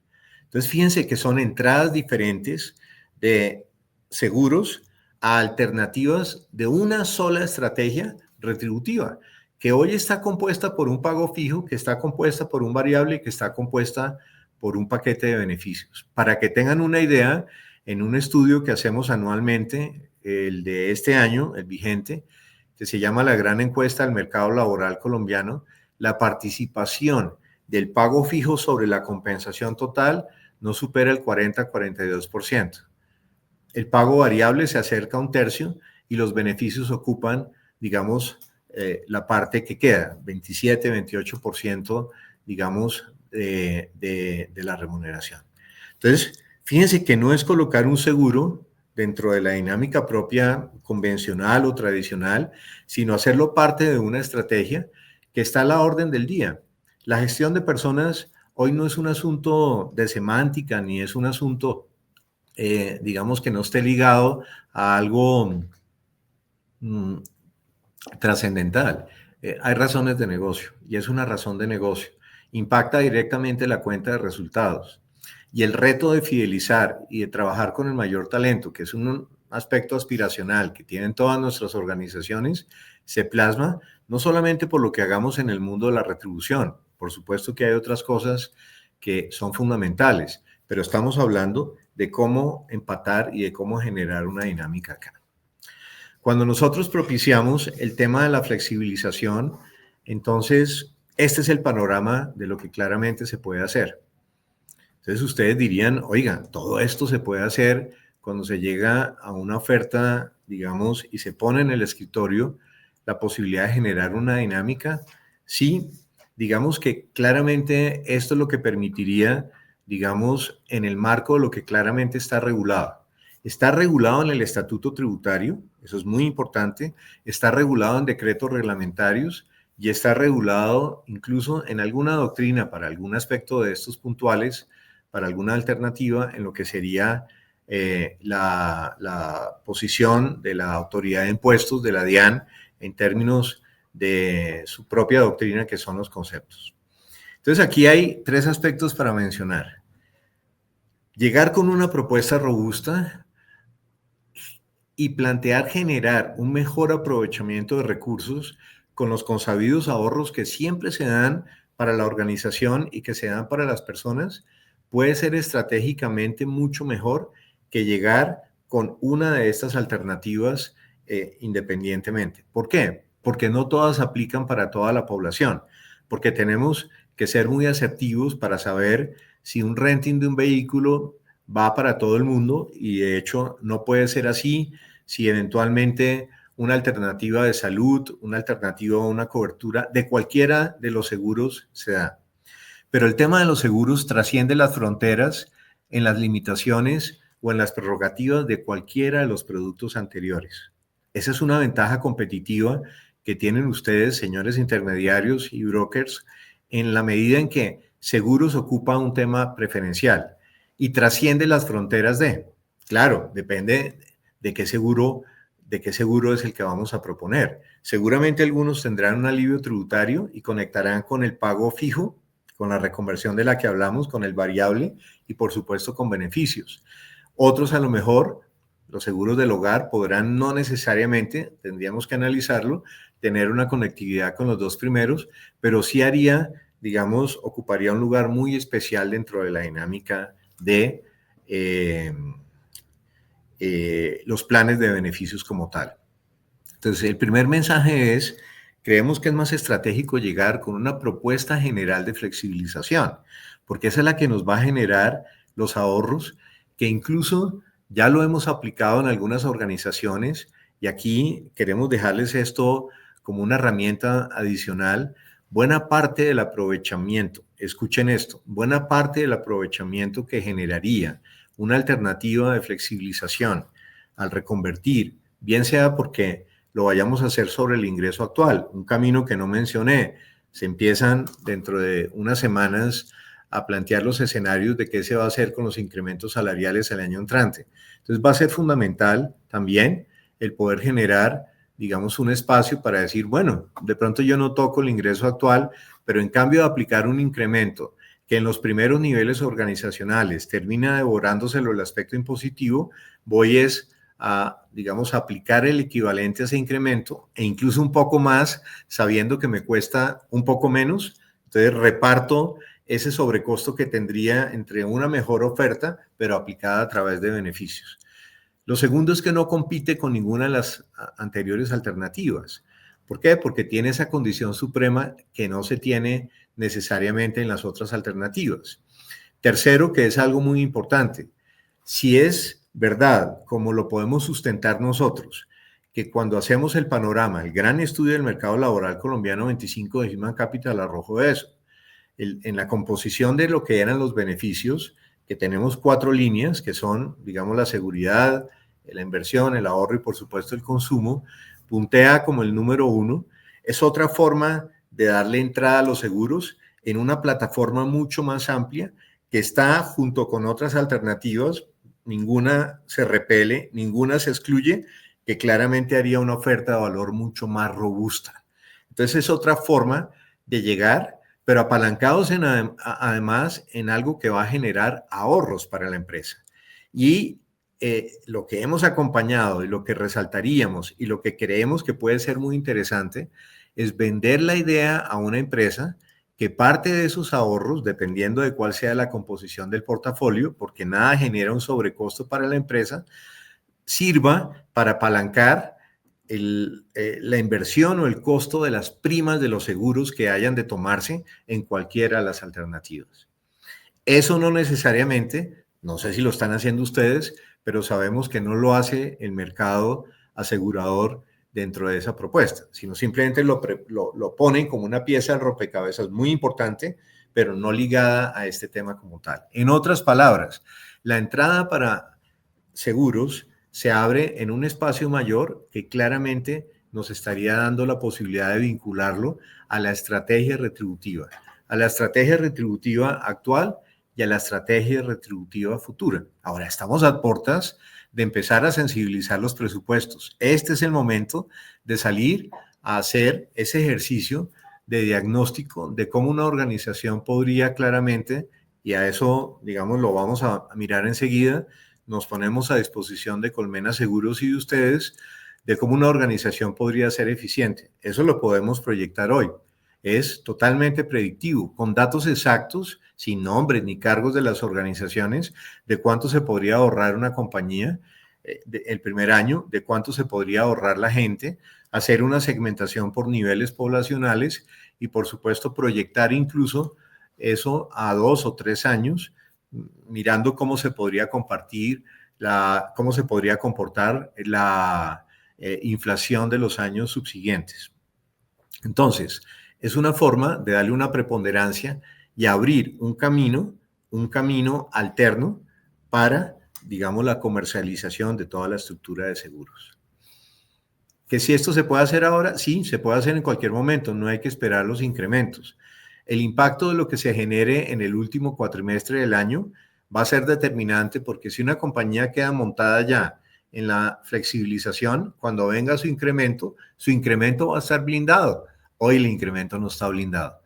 Entonces, fíjense que son entradas diferentes de seguros a alternativas de una sola estrategia retributiva, que hoy está compuesta por un pago fijo, que está compuesta por un variable y que está compuesta por un paquete de beneficios. Para que tengan una idea, en un estudio que hacemos anualmente, el de este año, el vigente, que se llama la Gran Encuesta del Mercado Laboral Colombiano, la participación del pago fijo sobre la compensación total no supera el 40-42%. El pago variable se acerca a un tercio y los beneficios ocupan, digamos, la parte que queda, 27-28%, digamos, de la remuneración. Entonces, fíjense que no es colocar un seguro dentro de la dinámica propia convencional o tradicional, sino hacerlo parte de una estrategia que está a la orden del día. La gestión de personas hoy no es un asunto de semántica, ni es un asunto, digamos, que no esté ligado a algo trascendental. Hay razones de negocio y es una razón de negocio. Impacta directamente la cuenta de resultados. Y el reto de fidelizar y de trabajar con el mayor talento, que es un aspecto aspiracional que tienen todas nuestras organizaciones, se plasma no solamente por lo que hagamos en el mundo de la retribución. Por supuesto que hay otras cosas que son fundamentales, pero estamos hablando de cómo empatar y de cómo generar una dinámica acá. Cuando nosotros propiciamos el tema de la flexibilización, entonces este es el panorama de lo que claramente se puede hacer. Entonces ustedes dirían, oigan, todo esto se puede hacer cuando se llega a una oferta, digamos, y se pone en el escritorio la posibilidad de generar una dinámica. Sí, digamos que claramente esto es lo que permitiría, digamos, en el marco de lo que claramente está regulado. Está regulado en el estatuto tributario, eso es muy importante, está regulado en decretos reglamentarios y está regulado incluso en alguna doctrina para algún aspecto de estos puntuales, para alguna alternativa en lo que sería la posición de la autoridad de impuestos, de la DIAN, en términos de su propia doctrina, que son los conceptos. Entonces aquí hay tres aspectos para mencionar. Llegar con una propuesta robusta y plantear generar un mejor aprovechamiento de recursos con los consabidos ahorros que siempre se dan para la organización y que se dan para las personas, puede ser estratégicamente mucho mejor que llegar con una de estas alternativas independientemente. ¿Por qué? Porque no todas aplican para toda la población, porque tenemos que ser muy asertivos para saber si un renting de un vehículo va para todo el mundo y de hecho no puede ser así si eventualmente una alternativa de salud, una alternativa a una cobertura de cualquiera de los seguros se da. Pero el tema de los seguros trasciende las fronteras en las limitaciones o en las prerrogativas de cualquiera de los productos anteriores. Esa es una ventaja competitiva que tienen ustedes, señores intermediarios y brokers, en la medida en que seguros ocupa un tema preferencial y trasciende las fronteras de, claro, depende de qué seguro es el que vamos a proponer. Seguramente algunos tendrán un alivio tributario y conectarán con el pago fijo, con la reconversión de la que hablamos, con el variable y por supuesto con beneficios. Otros a lo mejor, los seguros del hogar podrán no necesariamente, tendríamos que analizarlo, tener una conectividad con los dos primeros, pero sí haría, digamos, ocuparía un lugar muy especial dentro de la dinámica de los planes de beneficios como tal. Entonces, el primer mensaje es, creemos que es más estratégico llegar con una propuesta general de flexibilización, porque esa es la que nos va a generar los ahorros, que incluso ya lo hemos aplicado en algunas organizaciones y aquí queremos dejarles esto como una herramienta adicional. Buena parte del aprovechamiento, escuchen esto, buena parte del aprovechamiento que generaría una alternativa de flexibilización al reconvertir, bien sea porque lo vayamos a hacer sobre el ingreso actual, un camino que no mencioné. Se empiezan dentro de unas semanas a plantear los escenarios de qué se va a hacer con los incrementos salariales el año entrante. Entonces va a ser fundamental también el poder generar, digamos, un espacio para decir, bueno, de pronto yo no toco el ingreso actual, pero en cambio de aplicar un incremento que en los primeros niveles organizacionales termina devorándoselo el aspecto impositivo, voy a, digamos, aplicar el equivalente a ese incremento e incluso un poco más, sabiendo que me cuesta un poco menos. Entonces reparto ese sobrecosto que tendría entre una mejor oferta, pero aplicada a través de beneficios. Lo segundo es que no compite con ninguna de las anteriores alternativas. ¿Por qué? Porque tiene esa condición suprema que no se tiene necesariamente en las otras alternativas. Tercero, que es algo muy importante, si es verdad, como lo podemos sustentar nosotros, que cuando hacemos el panorama, el gran estudio del mercado laboral colombiano 25 de Human Capital arrojó eso, en la composición de lo que eran los beneficios, que tenemos 4 líneas, que son, digamos, la seguridad, la inversión, el ahorro y, por supuesto, el consumo, puntea como el número 1. Es otra forma de darle entrada a los seguros en una plataforma mucho más amplia que está junto con otras alternativas, ninguna se repele, ninguna se excluye, que claramente haría una oferta de valor mucho más robusta. Entonces es otra forma de llegar, pero apalancados además en algo que va a generar ahorros para la empresa. Y lo que hemos acompañado y lo que resaltaríamos y lo que creemos que puede ser muy interesante es vender la idea a una empresa que parte de esos ahorros, dependiendo de cuál sea la composición del portafolio, porque nada genera un sobrecosto para la empresa, sirva para apalancar la inversión o el costo de las primas de los seguros que hayan de tomarse en cualquiera de las alternativas. Eso no necesariamente, no sé si lo están haciendo ustedes, pero sabemos que no lo hace el mercado asegurador dentro de esa propuesta, sino simplemente lo ponen como una pieza de rompecabezas muy importante, pero no ligada a este tema como tal. En otras palabras, la entrada para seguros se abre en un espacio mayor que claramente nos estaría dando la posibilidad de vincularlo a la estrategia retributiva actual y a la estrategia retributiva futura. Ahora, estamos a puertas de empezar a sensibilizar los presupuestos. Este es el momento de salir a hacer ese ejercicio de diagnóstico de cómo una organización podría claramente, y a eso, digamos, lo vamos a mirar enseguida, nos ponemos a disposición de Colmena Seguros y de ustedes, de cómo una organización podría ser eficiente. Eso lo podemos proyectar hoy. Es totalmente predictivo, con datos exactos, sin nombres ni cargos de las organizaciones, de cuánto se podría ahorrar una compañía el primer año, de cuánto se podría ahorrar la gente, hacer una segmentación por niveles poblacionales y, por supuesto, proyectar incluso eso a 2 o 3 años, mirando cómo se podría compartir, cómo se podría comportar la inflación de los años subsiguientes. Entonces, es una forma de darle una preponderancia y abrir un camino alterno para, digamos, la comercialización de toda la estructura de seguros. ¿Que si esto se puede hacer ahora? Sí, se puede hacer en cualquier momento, no hay que esperar los incrementos. El impacto de lo que se genere en el último cuatrimestre del año va a ser determinante, porque si una compañía queda montada ya en la flexibilización, cuando venga su incremento va a estar blindado. Hoy el incremento no está blindado.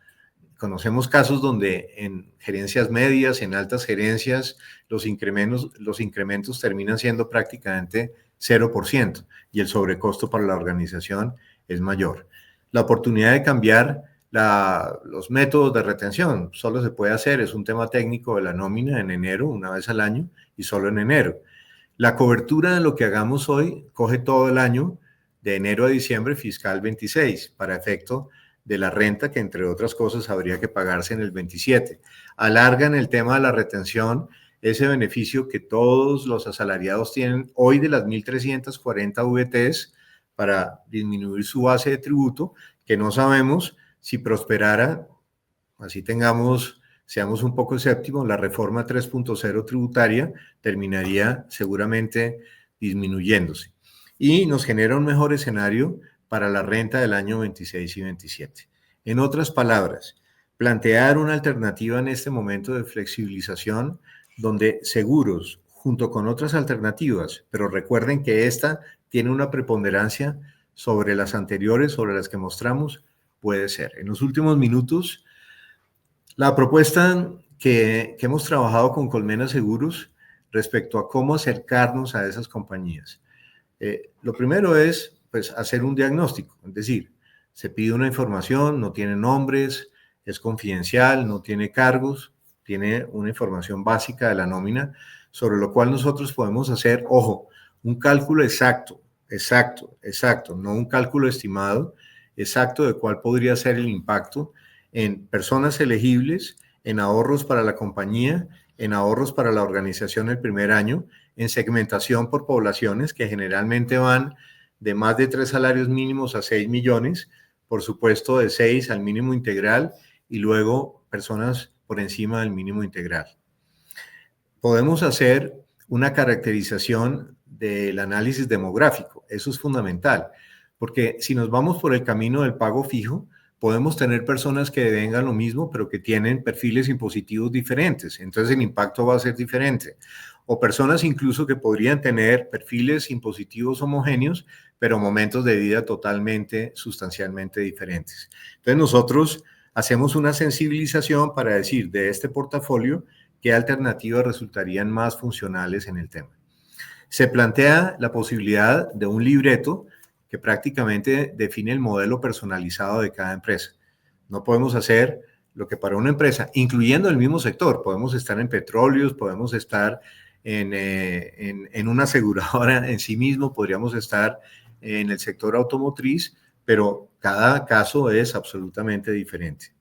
Conocemos casos donde en gerencias medias, en altas gerencias, los incrementos terminan siendo prácticamente 0% y el sobrecosto para la organización es mayor. La oportunidad de cambiar los métodos de retención solo se puede hacer, es un tema técnico de la nómina en enero, una vez al año y solo en enero. La cobertura de lo que hagamos hoy coge todo el año, de enero a diciembre fiscal 26, para efecto de la renta que, entre otras cosas, habría que pagarse en el 27. Alargan el tema de la retención, ese beneficio que todos los asalariados tienen hoy de las 1.340 VTs para disminuir su base de tributo, que no sabemos si prosperara, así seamos un poco escépticos, la reforma 3.0 tributaria terminaría seguramente disminuyéndose y nos genera un mejor escenario para la renta del año 26 y 27. En otras palabras, plantear una alternativa en este momento de flexibilización donde seguros junto con otras alternativas, pero recuerden que esta tiene una preponderancia sobre las anteriores, sobre las que mostramos, puede ser. En los últimos minutos, la propuesta que hemos trabajado con Colmena Seguros respecto a cómo acercarnos a esas compañías. Lo primero es pues, hacer un diagnóstico, es decir, se pide una información, no tiene nombres, es confidencial, no tiene cargos, tiene una información básica de la nómina, sobre lo cual nosotros podemos hacer, ojo, un cálculo exacto, no un cálculo estimado, exacto de cuál podría ser el impacto en personas elegibles, en ahorros para la compañía, en ahorros para la organización el primer año, en segmentación por poblaciones que generalmente van de más de 3 salarios mínimos a 6 millones, por supuesto de 6 al mínimo integral y luego personas por encima del mínimo integral. Podemos hacer una caracterización del análisis demográfico, eso es fundamental, porque si nos vamos por el camino del pago fijo, podemos tener personas que devengan lo mismo, pero que tienen perfiles impositivos diferentes, entonces el impacto va a ser diferente. O personas incluso que podrían tener perfiles impositivos homogéneos, pero momentos de vida totalmente, sustancialmente diferentes. Entonces nosotros hacemos una sensibilización para decir de este portafolio qué alternativas resultarían más funcionales en el tema. Se plantea la posibilidad de un libreto que prácticamente define el modelo personalizado de cada empresa. No podemos hacer lo que para una empresa, incluyendo el mismo sector, podemos estar en petróleos, podemos estar en una aseguradora en sí mismo, podríamos estar en el sector automotriz, pero cada caso es absolutamente diferente.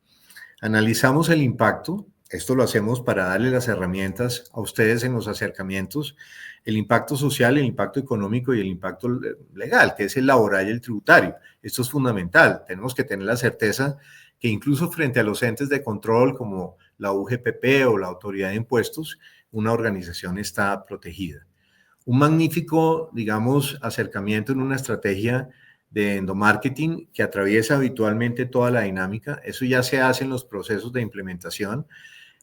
Analizamos el impacto, esto lo hacemos para darle las herramientas a ustedes en los acercamientos, el impacto social, el impacto económico y el impacto legal, que es el laboral y el tributario. Esto es fundamental, tenemos que tener la certeza que incluso frente a los entes de control como la UGPP o la Autoridad de Impuestos, una organización está protegida. Un magnífico, digamos, acercamiento en una estrategia de endomarketing que atraviesa habitualmente toda la dinámica. Eso ya se hace en los procesos de implementación.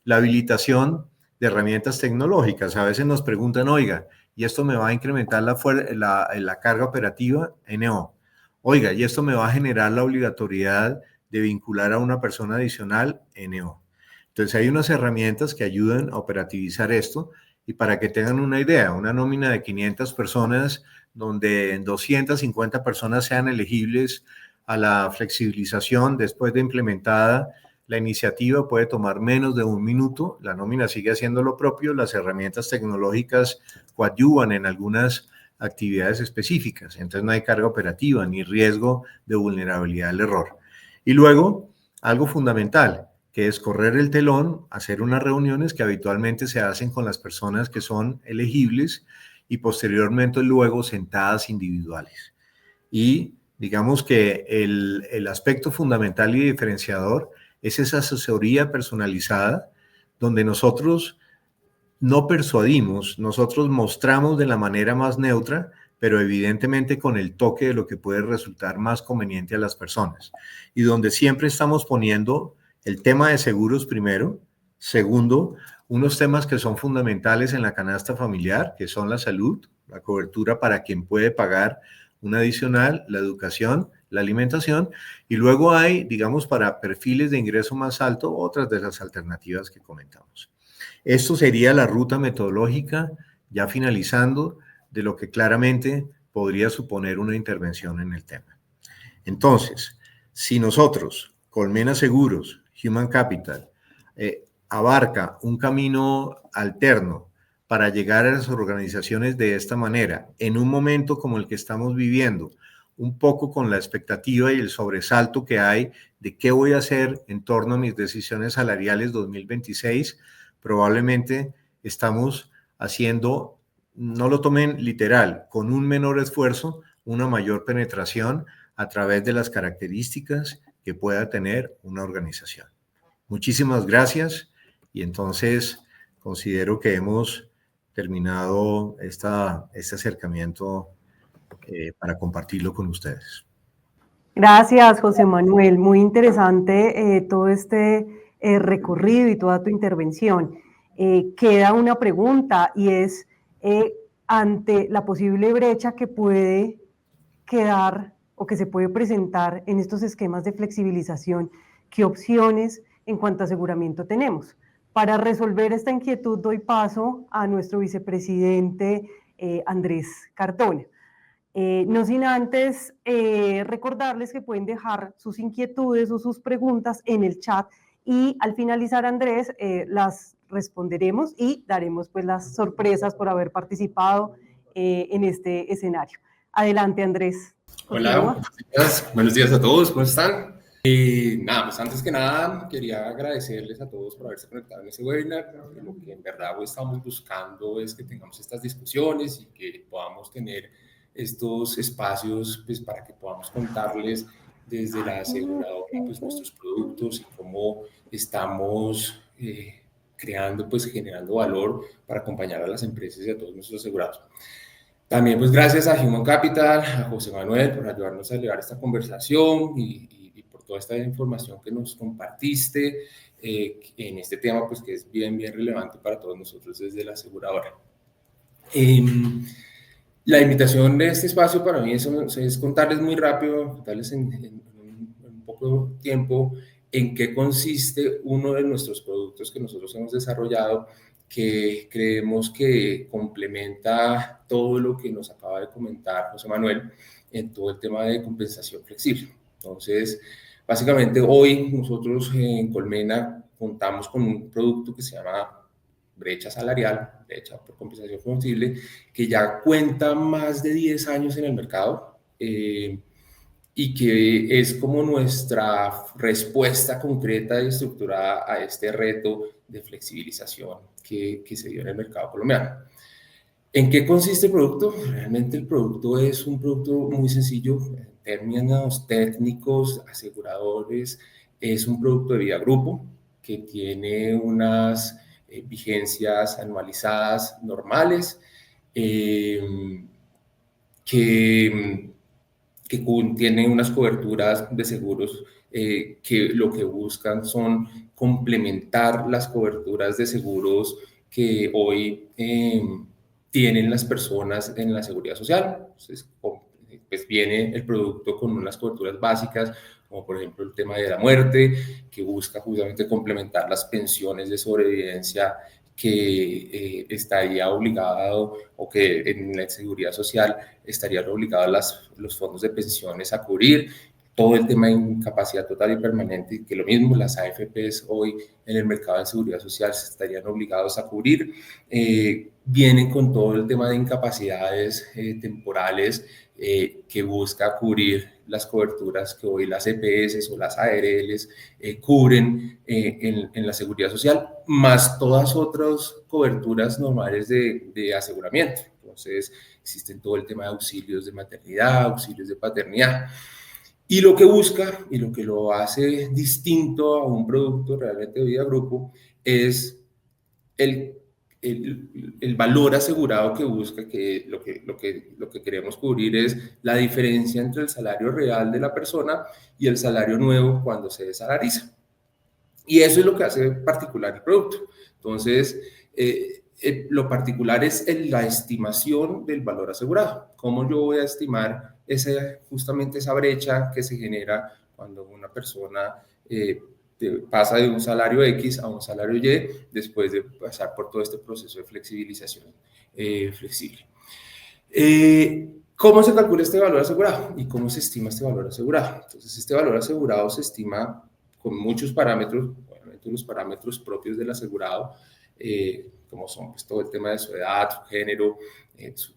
La habilitación de herramientas tecnológicas. A veces nos preguntan, oiga, ¿y esto me va a incrementar la carga operativa? No. Oiga, ¿y esto me va a generar la obligatoriedad de vincular a una persona adicional? No. Entonces hay unas herramientas que ayudan a operativizar esto y para que tengan una idea, una nómina de 500 personas donde 250 personas sean elegibles a la flexibilización después de implementada la iniciativa puede tomar menos de 1 minuto, la nómina sigue haciendo lo propio, las herramientas tecnológicas coadyuvan en algunas actividades específicas, entonces no hay carga operativa ni riesgo de vulnerabilidad al error. Y luego, algo fundamental, que es correr el telón, hacer unas reuniones que habitualmente se hacen con las personas que son elegibles y posteriormente luego sentadas individuales. Y digamos que el aspecto fundamental y diferenciador es esa asesoría personalizada donde nosotros no persuadimos, nosotros mostramos de la manera más neutra, pero evidentemente con el toque de lo que puede resultar más conveniente a las personas. Y donde siempre estamos poniendo el tema de seguros primero, segundo, unos temas que son fundamentales en la canasta familiar, que son la salud, la cobertura para quien puede pagar un adicional, la educación, la alimentación, y luego hay, digamos, para perfiles de ingreso más alto, otras de las alternativas que comentamos. Esto sería la ruta metodológica, ya finalizando, de lo que claramente podría suponer una intervención en el tema. Entonces, si nosotros, Colmena Seguros, Human Capital, abarca un camino alterno para llegar a las organizaciones de esta manera, en un momento como el que estamos viviendo, un poco con la expectativa y el sobresalto que hay de qué voy a hacer en torno a mis decisiones salariales 2026, probablemente estamos haciendo, no lo tomen literal, con un menor esfuerzo, una mayor penetración a través de las características que pueda tener una organización. Muchísimas gracias y entonces considero que hemos terminado este acercamiento para compartirlo con ustedes. Gracias, José Manuel. Muy interesante todo este recorrido y toda tu intervención. Queda una pregunta y es, ante la posible brecha que puede quedar o que se puede presentar en estos esquemas de flexibilización, ¿qué opciones en cuanto a aseguramiento tenemos? Para resolver esta inquietud doy paso a nuestro vicepresidente Andrés Cardona. No sin antes recordarles que pueden dejar sus inquietudes o sus preguntas en el chat y al finalizar, Andrés, las responderemos y daremos pues las sorpresas por haber participado en este escenario. Adelante, Andrés. Hola, buenos días a todos, ¿cómo están? Nada, pues antes que nada quería agradecerles a todos por haberse conectado en ese webinar. Lo que en verdad hoy estamos buscando es que tengamos estas discusiones y que podamos tener estos espacios pues, para que podamos contarles desde la aseguradora pues, nuestros productos y cómo estamos creando, pues generando valor para acompañar a las empresas y a todos nuestros asegurados. También, pues, gracias a Human Capital, a José Manuel, por ayudarnos a llevar esta conversación y por toda esta información que nos compartiste en este tema, pues, que es bien relevante para todos nosotros desde la aseguradora. La invitación de este espacio para mí es contarles muy rápido, contarles en un poco de tiempo en qué consiste uno de nuestros productos que nosotros hemos desarrollado, que creemos que complementa todo lo que nos acaba de comentar José Manuel en todo el tema de compensación flexible. Entonces, básicamente hoy nosotros en Colmena contamos con un producto que se llama brecha salarial, brecha por compensación flexible, que ya cuenta más de 10 años en el mercado y que es como nuestra respuesta concreta y estructurada a este reto de flexibilización que se dio en el mercado colombiano. ¿En qué consiste el producto? Realmente el producto es un producto muy sencillo, en términos técnicos, aseguradores, es un producto de vía grupo que tiene unas vigencias anualizadas normales, que tienen unas coberturas de seguros que lo que buscan son complementar las coberturas de seguros que hoy tienen las personas en la seguridad social. Entonces, pues viene el producto con unas coberturas básicas, como por ejemplo el tema de la muerte, que busca justamente complementar las pensiones de sobrevivencia que estaría obligado o que en la seguridad social estarían obligados los fondos de pensiones a cubrir. Todo el tema de incapacidad total y permanente, que lo mismo las AFPs hoy en el mercado de seguridad social se estarían obligados a cubrir. Vienen con todo el tema de incapacidades temporales que busca cubrir las coberturas que hoy las EPS o las ARLs cubren en la seguridad social, más todas otras coberturas normales de aseguramiento. Entonces, existen todo el tema de auxilios de maternidad, auxilios de paternidad. Y lo que busca y lo que lo hace distinto a un producto realmente de vida grupo es el valor asegurado que busca, que lo que queremos cubrir es la diferencia entre el salario real de la persona y el salario nuevo cuando se desalariza. Y eso es lo que hace particular el producto. Entonces, lo particular es la estimación del valor asegurado. ¿Cómo yo voy a estimar justamente esa brecha que se genera cuando una persona pasa de un salario X a un salario Y después de pasar por todo este proceso de flexibilización flexible? ¿Cómo se calcula este valor asegurado y cómo se estima este valor asegurado? Entonces, este valor asegurado se estima con muchos parámetros, obviamente los parámetros propios del asegurado, como son pues, todo el tema de su edad, su género,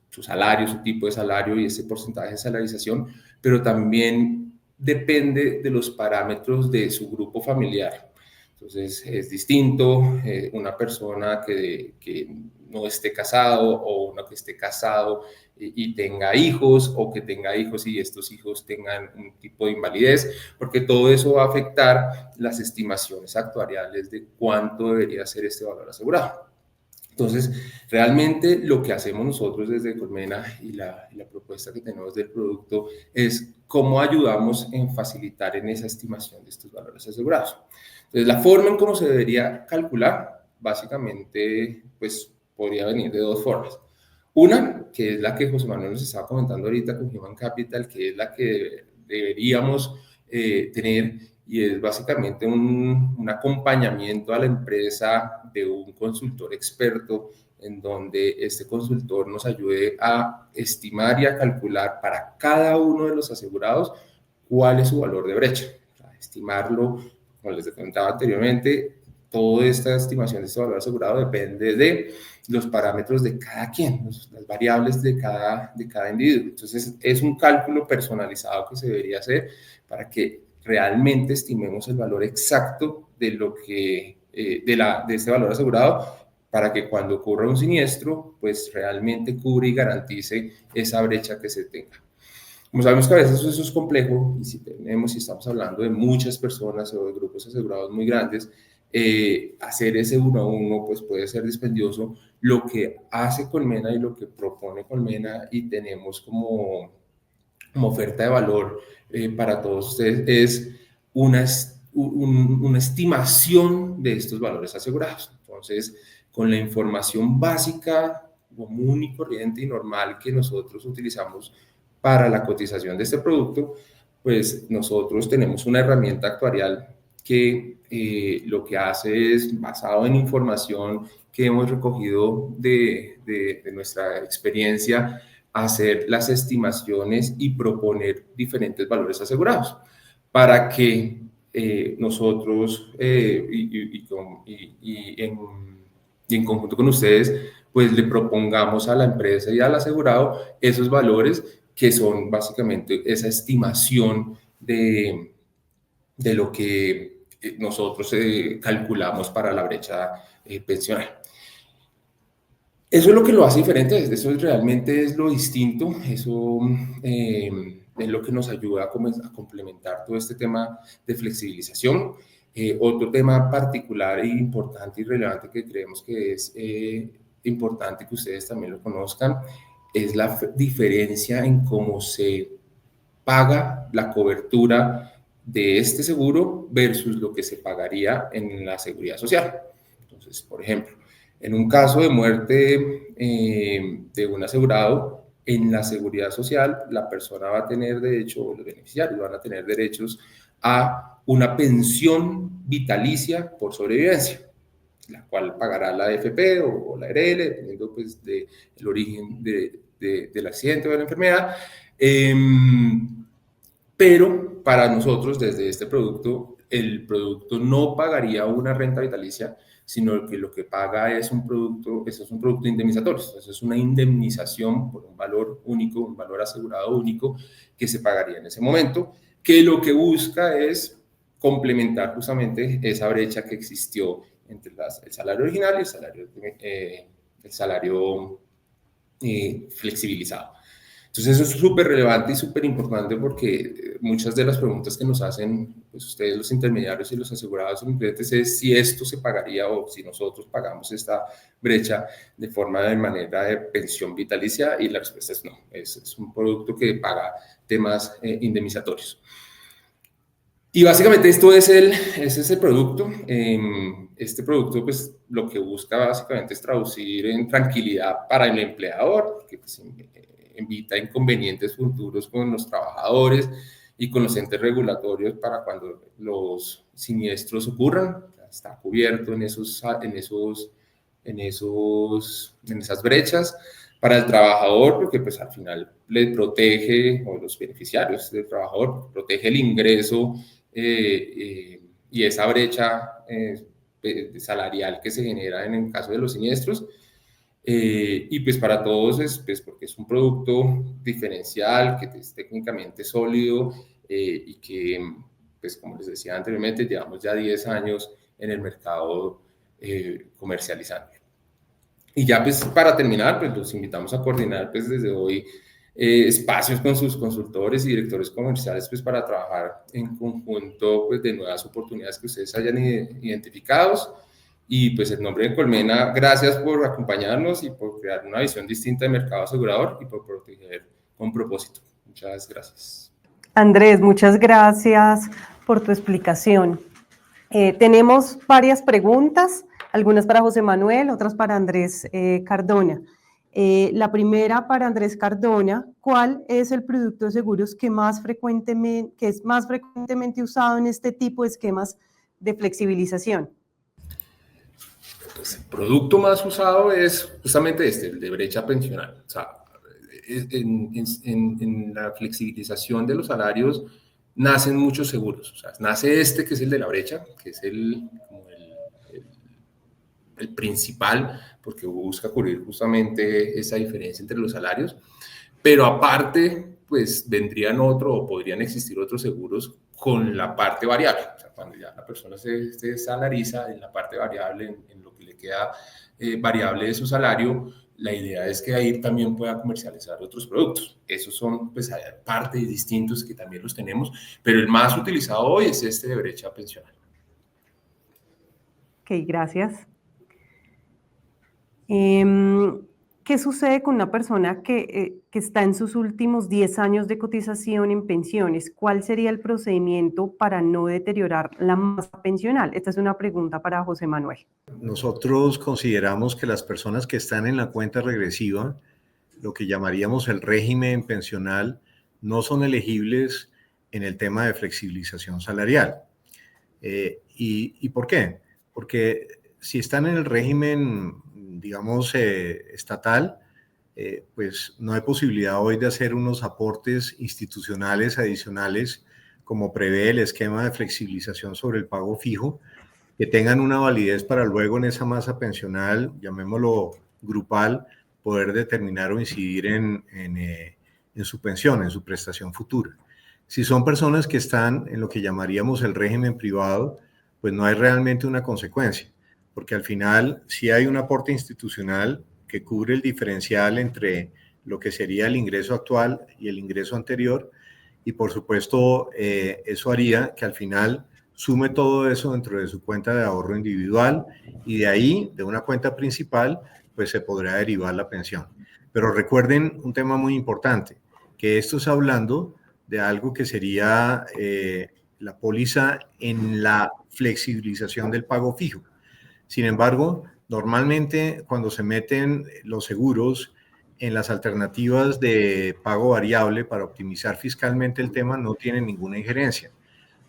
su salario, su tipo de salario y ese porcentaje de salarización, pero también depende de los parámetros de su grupo familiar. Entonces, es distinto una persona que no esté casado o una que esté casado y tenga hijos, o que tenga hijos y estos hijos tengan un tipo de invalidez, porque todo eso va a afectar las estimaciones actuariales de cuánto debería ser este valor asegurado. Entonces, realmente lo que hacemos nosotros desde Colmena y la propuesta que tenemos del producto es cómo ayudamos en facilitar en esa estimación de estos valores asegurados. Entonces, la forma en cómo se debería calcular, básicamente, pues podría venir de dos formas. Una, que es la que José Manuel nos estaba comentando ahorita con Human Capital, que es la que deberíamos tener, y es básicamente un acompañamiento a la empresa de un consultor experto, en donde este consultor nos ayude a estimar y a calcular para cada uno de los asegurados cuál es su valor de brecha, para estimarlo, como les comentaba anteriormente, toda esta estimación de este valor asegurado depende de los parámetros de cada quien, las variables de cada individuo. Entonces, es un cálculo personalizado que se debería hacer para que realmente estimemos el valor exacto de lo que, de este valor asegurado, para que cuando ocurra un siniestro, pues realmente cubre y garantice esa brecha que se tenga. Como sabemos que a veces eso es complejo, y si estamos hablando de muchas personas o de grupos asegurados muy grandes, hacer ese uno a uno pues puede ser dispendioso. Lo que hace Colmena y lo que propone Colmena y tenemos como oferta de valor para todos ustedes es una estimación de estos valores asegurados. Entonces, con la información básica, común y corriente y normal que nosotros utilizamos para la cotización de este producto, pues nosotros tenemos una herramienta actuarial que lo que hace es, basado en información que hemos recogido de nuestra experiencia, hacer las estimaciones y proponer diferentes valores asegurados para que nosotros en conjunto con ustedes, pues le propongamos a la empresa y al asegurado esos valores que son básicamente esa estimación de lo que nosotros calculamos para la brecha pensional. Eso es lo que lo hace diferente, eso realmente es lo distinto, eso es lo que nos ayuda a complementar todo este tema de flexibilización. Otro tema particular e importante y relevante que creemos que es importante que ustedes también lo conozcan es la diferencia en cómo se paga la cobertura de este seguro versus lo que se pagaría en la seguridad social. Entonces, por ejemplo, en un caso de muerte de un asegurado, en la seguridad social, la persona va a tener derecho, los beneficiarios van a tener derechos a una pensión vitalicia por sobrevivencia, la cual pagará la AFP o la ARL, dependiendo pues del origen del accidente o de la enfermedad. Pero para nosotros, desde este producto, el producto no pagaría una renta vitalicia, sino que lo que paga es un producto indemnizatorio. Entonces, es una indemnización por un valor único, un valor asegurado único que se pagaría en ese momento, que lo que busca es complementar justamente esa brecha que existió entre el salario original y el salario flexibilizado. Entonces, eso es súper relevante y súper importante porque muchas de las preguntas que nos hacen pues, ustedes, los intermediarios y los asegurados y los clientes, es si esto se pagaría o si nosotros pagamos esta brecha de manera de pensión vitalicia, y la respuesta es no. Es un producto que paga temas indemnizatorios. Y básicamente ese es el producto. Este producto, pues, lo que busca básicamente es traducir en tranquilidad para el empleador, que pues, evita inconvenientes futuros con los trabajadores y con los entes regulatorios para cuando los siniestros ocurran. Está cubierto en esas brechas. Para el trabajador, porque pues al final le protege, o los beneficiarios del trabajador, protege el ingreso y esa brecha salarial que se genera en el caso de los siniestros. Y pues para todos es pues porque es un producto diferencial, que es técnicamente sólido y que, pues como les decía anteriormente, llevamos ya 10 años en el mercado comercializando. Y ya pues para terminar, pues los invitamos a coordinar pues desde hoy espacios con sus consultores y directores comerciales pues para trabajar en conjunto pues de nuevas oportunidades que ustedes hayan identificados. Y pues en nombre de Colmena, gracias por acompañarnos y por crear una visión distinta de mercado asegurador y por proteger con propósito. Muchas gracias. Andrés, muchas gracias por tu explicación. Tenemos varias preguntas, algunas para José Manuel, otras para Andrés Cardona. La primera para Andrés Cardona: ¿cuál es el producto de seguros que es más frecuentemente usado en este tipo de esquemas de flexibilización? Pues el producto más usado es justamente el de brecha pensional. O sea, en la flexibilización de los salarios nacen muchos seguros. O sea, nace que es el de la brecha, que es el el principal, porque busca cubrir justamente esa diferencia entre los salarios, pero aparte, pues vendrían o podrían existir otros seguros con la parte variable. O sea, cuando ya la persona se salariza en la parte variable, en lo que le queda variable de su salario, la idea es que ahí también pueda comercializar otros productos. Esos son, pues, parte distintos que también los tenemos, pero el más utilizado hoy es este de brecha pensional. Ok, gracias. ¿Qué sucede con una persona que está en sus últimos 10 años de cotización en pensiones? ¿Cuál sería el procedimiento para no deteriorar la masa pensional? Esta es una pregunta para José Manuel. Nosotros consideramos que las personas que están en la cuenta regresiva, lo que llamaríamos el régimen pensional, no son elegibles en el tema de flexibilización salarial. ¿Y por qué? Porque si están en el régimen, digamos, estatal, pues no hay posibilidad hoy de hacer unos aportes institucionales adicionales como prevé el esquema de flexibilización sobre el pago fijo, que tengan una validez para luego en esa masa pensional, llamémoslo grupal, poder determinar o incidir en su pensión, en su prestación futura. Si son personas que están en lo que llamaríamos el régimen privado, pues no hay realmente una consecuencia, porque al final sí hay un aporte institucional que cubre el diferencial entre lo que sería el ingreso actual y el ingreso anterior, y por supuesto eso haría que al final sume todo eso dentro de su cuenta de ahorro individual y de ahí, de una cuenta principal, pues se podrá derivar la pensión. Pero recuerden un tema muy importante, que esto es hablando de algo que sería la póliza en la flexibilización del pago fijo. Sin embargo, normalmente cuando se meten los seguros en las alternativas de pago variable para optimizar fiscalmente el tema, no tienen ninguna injerencia,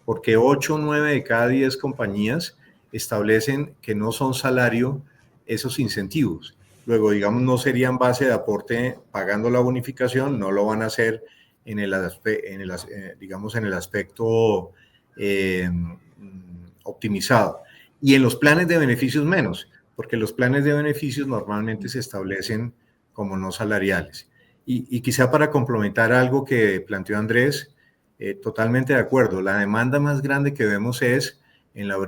porque 8 o 9 de cada 10 compañías establecen que no son salario esos incentivos. Luego, digamos, no serían base de aporte pagando la bonificación, no lo van a hacer en el aspecto optimizado. Y en los planes de beneficios menos, porque los planes de beneficios normalmente se establecen como no salariales. Y quizá para complementar algo que planteó Andrés, totalmente de acuerdo, la demanda más grande que vemos es en la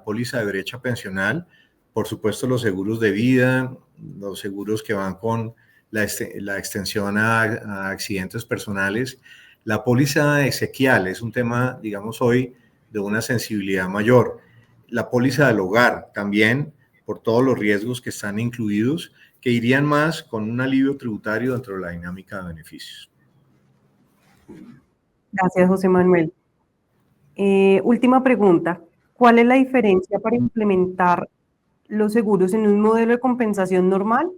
póliza de brecha pensional, por supuesto los seguros de vida, los seguros que van con la extensión a accidentes personales. La póliza exequial es un tema, digamos, hoy de una sensibilidad mayor. La póliza del hogar también, por todos los riesgos que están incluidos, que irían más con un alivio tributario dentro de la dinámica de beneficios. Gracias, José Manuel. Última pregunta. ¿Cuál es la diferencia para implementar los seguros en un modelo de compensación normal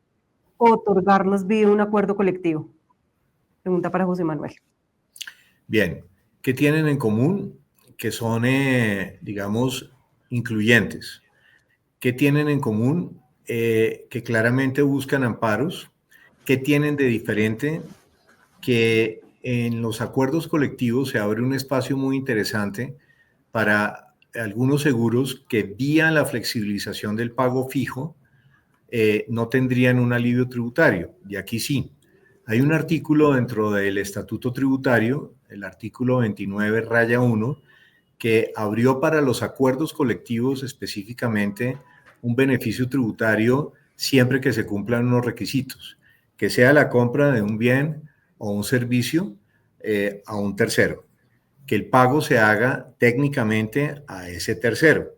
o otorgarlos vía un acuerdo colectivo? Pregunta para José Manuel. Bien, ¿qué tienen en común? Que son, digamos, incluyentes. ¿Qué tienen en común? Que claramente buscan amparos. ¿Qué tienen de diferente? Que en los acuerdos colectivos se abre un espacio muy interesante para algunos seguros que vía la flexibilización del pago fijo no tendrían un alivio tributario, y aquí sí. Hay un artículo dentro del Estatuto Tributario, el artículo 29-1, que abrió para los acuerdos colectivos específicamente un beneficio tributario siempre que se cumplan unos requisitos, que sea la compra de un bien o un servicio a un tercero, que el pago se haga técnicamente a ese tercero,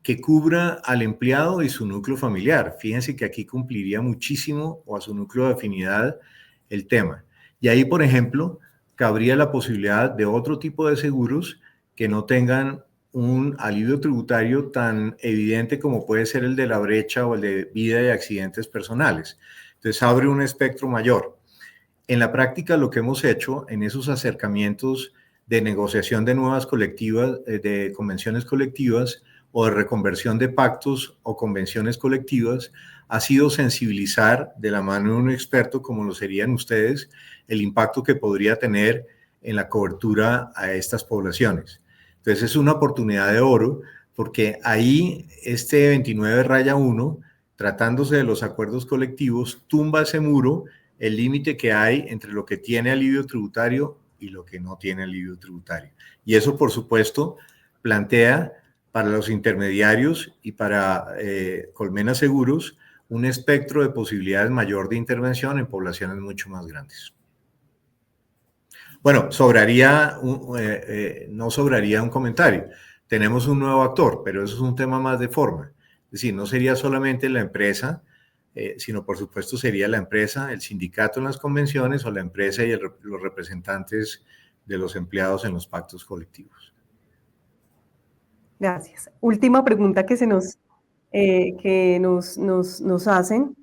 que cubra al empleado y su núcleo familiar. Fíjense que aquí cumpliría muchísimo, o a su núcleo de afinidad, el tema. Y ahí, por ejemplo, cabría la posibilidad de otro tipo de seguros que no tengan un alivio tributario tan evidente como puede ser el de la brecha o el de vida y accidentes personales. Entonces abre un espectro mayor. En la práctica, lo que hemos hecho en esos acercamientos de negociación de nuevas colectivas, de convenciones colectivas o de reconversión de pactos o convenciones colectivas, ha sido sensibilizar de la mano de un experto como lo serían ustedes el impacto que podría tener en la cobertura a estas poblaciones. Entonces es una oportunidad de oro porque ahí este 29-1, tratándose de los acuerdos colectivos, tumba ese muro, el límite que hay entre lo que tiene alivio tributario y lo que no tiene alivio tributario. Y eso, por supuesto, plantea para los intermediarios y para Colmena Seguros un espectro de posibilidades mayor de intervención en poblaciones mucho más grandes. Bueno, no sobraría un comentario. Tenemos un nuevo actor, pero eso es un tema más de forma. Es decir, no sería solamente la empresa, sino por supuesto sería la empresa, el sindicato en las convenciones o la empresa y los representantes de los empleados en los pactos colectivos. Gracias. Última pregunta que nos hacen.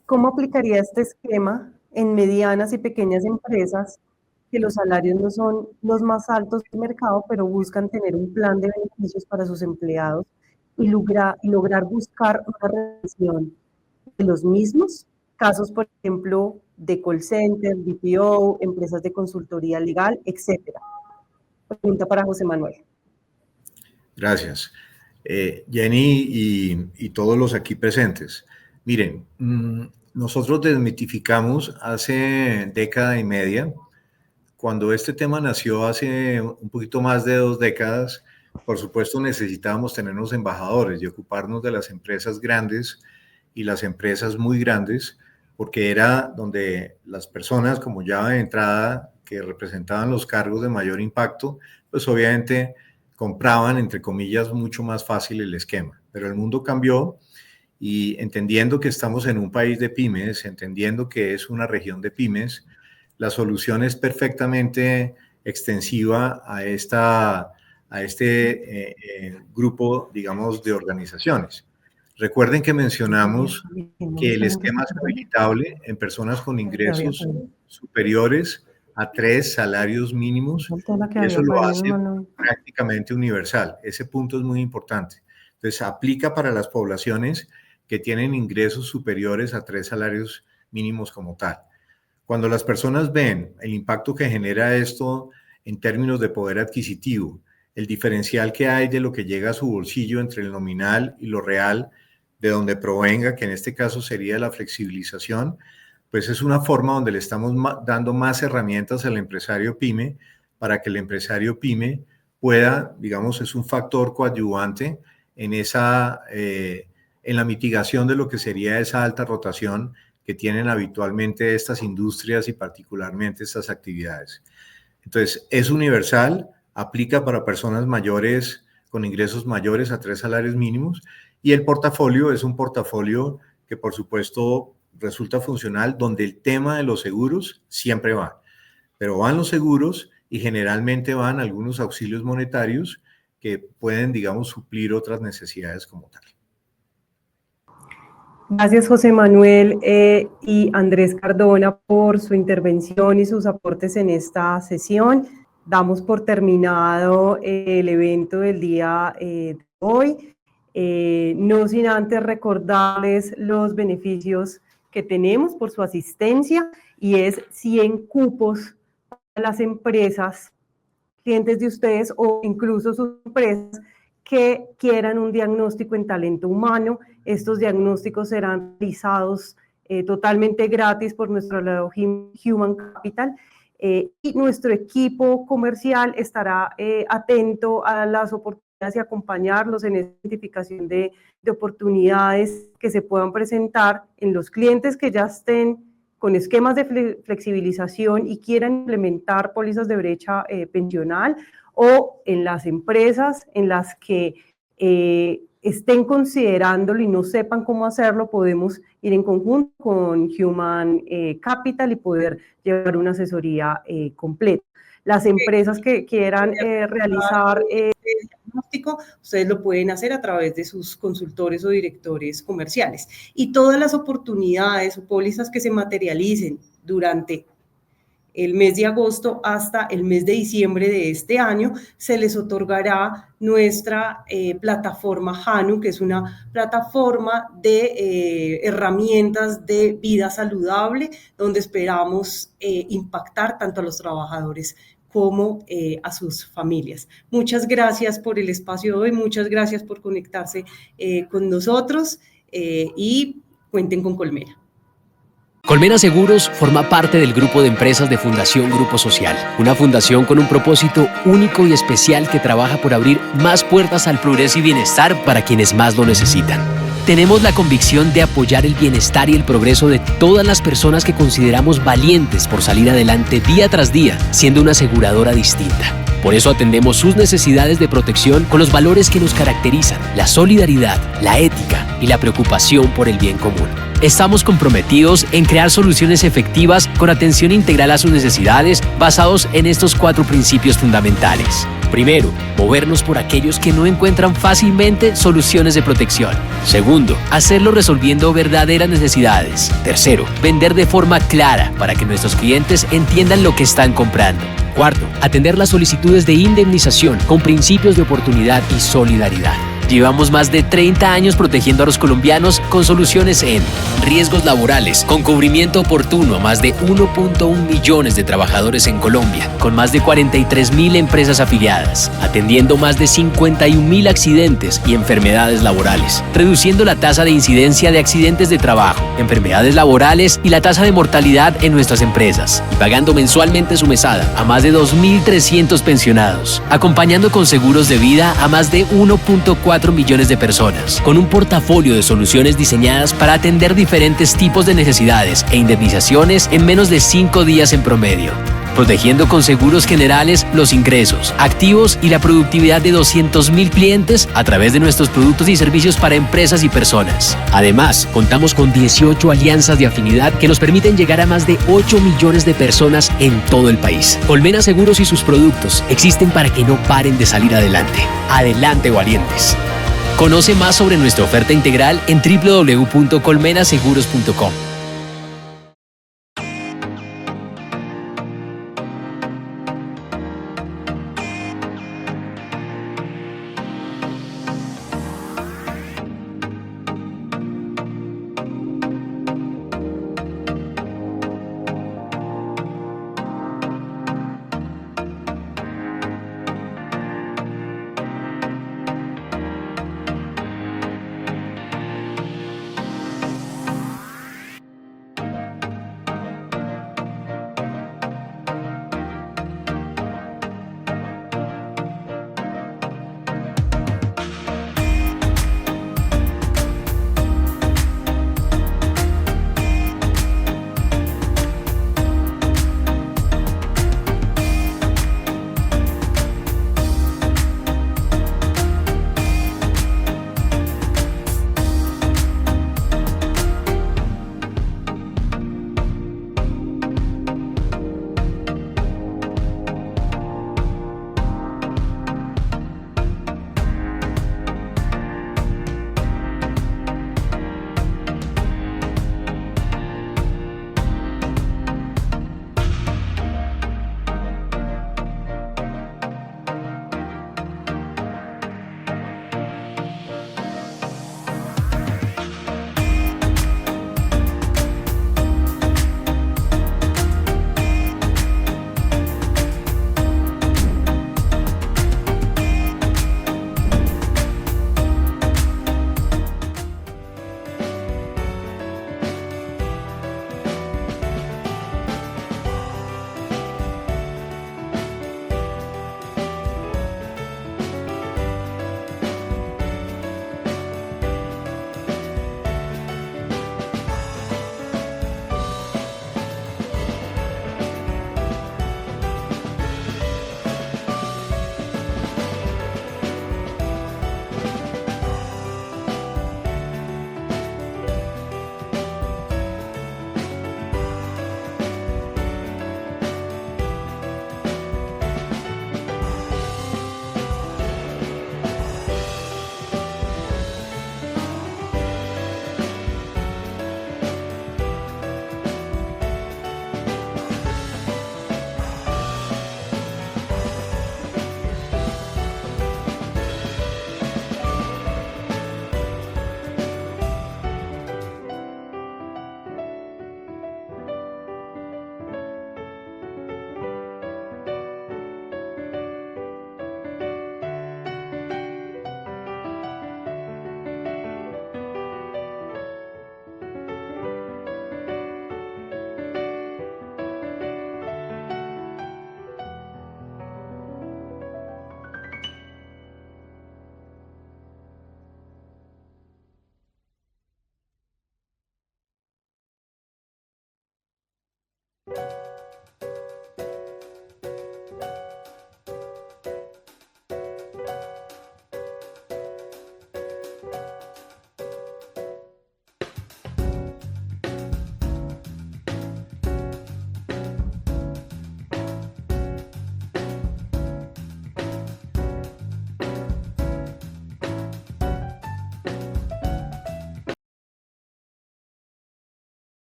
¿Cómo aplicaría este esquema en medianas y pequeñas empresas que los salarios no son los más altos del mercado, pero buscan tener un plan de beneficios para sus empleados y lograr buscar una retención de los mismos? Casos, por ejemplo, de call center, BPO, empresas de consultoría legal, etcétera. Pregunta para José Manuel. Gracias. Jenny y todos los aquí presentes. Miren, nosotros desmitificamos hace década y media, cuando este tema nació hace un poquito más de 2 décadas, por supuesto necesitábamos tener unos embajadores y ocuparnos de las empresas grandes y las empresas muy grandes, porque era donde las personas como llave de entrada que representaban los cargos de mayor impacto, pues obviamente compraban, entre comillas, mucho más fácil el esquema. Pero el mundo cambió y entendiendo que estamos en un país de pymes, entendiendo que es una región de pymes, la solución es perfectamente extensiva a este grupo, digamos, de organizaciones. Recuerden que mencionamos que el esquema es habilitable en personas con ingresos superiores a 3 salarios mínimos, y eso lo hace prácticamente universal. Ese punto es muy importante. Entonces, aplica para las poblaciones que tienen ingresos superiores a 3 salarios mínimos como tal. Cuando las personas ven el impacto que genera esto en términos de poder adquisitivo, el diferencial que hay de lo que llega a su bolsillo entre el nominal y lo real, de donde provenga, que en este caso sería la flexibilización, pues es una forma donde le estamos dando más herramientas al empresario PYME para que el empresario PYME pueda, digamos, es un factor coadyuvante en la mitigación de lo que sería esa alta rotación que tienen habitualmente estas industrias y particularmente estas actividades. Entonces, es universal, aplica para personas mayores con ingresos mayores a 3 salarios mínimos, y el portafolio es un portafolio que por supuesto resulta funcional, donde el tema de los seguros siempre va, pero van los seguros y generalmente van algunos auxilios monetarios que pueden, digamos, suplir otras necesidades como tal. Gracias, José Manuel y Andrés Cardona, por su intervención y sus aportes en esta sesión. Damos por terminado el evento del día de hoy, no sin antes recordarles los beneficios que tenemos por su asistencia, y es 100 cupos para las empresas, clientes de ustedes o incluso sus empresas que quieran un diagnóstico en talento humano. Estos diagnósticos serán realizados totalmente gratis por nuestro aliado Human Capital, y nuestro equipo comercial estará atento a las oportunidades y acompañarlos en esta identificación de oportunidades que se puedan presentar en los clientes que ya estén con esquemas de flexibilización y quieran implementar pólizas de brecha pensional, o en las empresas en las que estén considerándolo y no sepan cómo hacerlo. Podemos ir en conjunto con Human Capital y poder llevar una asesoría completa. Las empresas que quieran realizar el diagnóstico, ustedes lo pueden hacer a través de sus consultores o directores comerciales. Y todas las oportunidades o pólizas que se materialicen durante el mes de agosto hasta el mes de diciembre de este año, se les otorgará nuestra plataforma HANU, que es una plataforma de herramientas de vida saludable, donde esperamos impactar tanto a los trabajadores como a sus familias. Muchas gracias por el espacio de hoy, muchas gracias por conectarse con nosotros y cuenten con Colmena. Colmena Seguros forma parte del grupo de empresas de Fundación Grupo Social, una fundación con un propósito único y especial que trabaja por abrir más puertas al progreso y bienestar para quienes más lo necesitan. Tenemos la convicción de apoyar el bienestar y el progreso de todas las personas que consideramos valientes por salir adelante día tras día, siendo una aseguradora distinta. Por eso atendemos sus necesidades de protección con los valores que nos caracterizan: la solidaridad, la ética y la preocupación por el bien común. Estamos comprometidos en crear soluciones efectivas con atención integral a sus necesidades, basados en estos 4 principios fundamentales. Primero, movernos por aquellos que no encuentran fácilmente soluciones de protección. Segundo, hacerlo resolviendo verdaderas necesidades. Tercero, vender de forma clara para que nuestros clientes entiendan lo que están comprando. Cuarto, atender las solicitudes de indemnización con principios de oportunidad y solidaridad. Llevamos más de 30 años protegiendo a los colombianos con soluciones en riesgos laborales, con cubrimiento oportuno a más de 1.1 millones de trabajadores en Colombia, con más de 43.000 empresas afiliadas, atendiendo más de 51.000 accidentes y enfermedades laborales, reduciendo la tasa de incidencia de accidentes de trabajo, enfermedades laborales y la tasa de mortalidad en nuestras empresas, y pagando mensualmente su mesada a más de 2.300 pensionados, acompañando con seguros de vida a más de 1.4 millones de personas, con un portafolio de soluciones diseñadas para atender diferentes tipos de necesidades e indemnizaciones en menos de 5 días en promedio, protegiendo con seguros generales los ingresos, activos y la productividad de 200.000 clientes a través de nuestros productos y servicios para empresas y personas. Además, contamos con 18 alianzas de afinidad que nos permiten llegar a más de 8 millones de personas en todo el país. Colmena Seguros y sus productos existen para que no paren de salir adelante. ¡Adelante, valientes! Conoce más sobre nuestra oferta integral en www.colmenaseguros.com.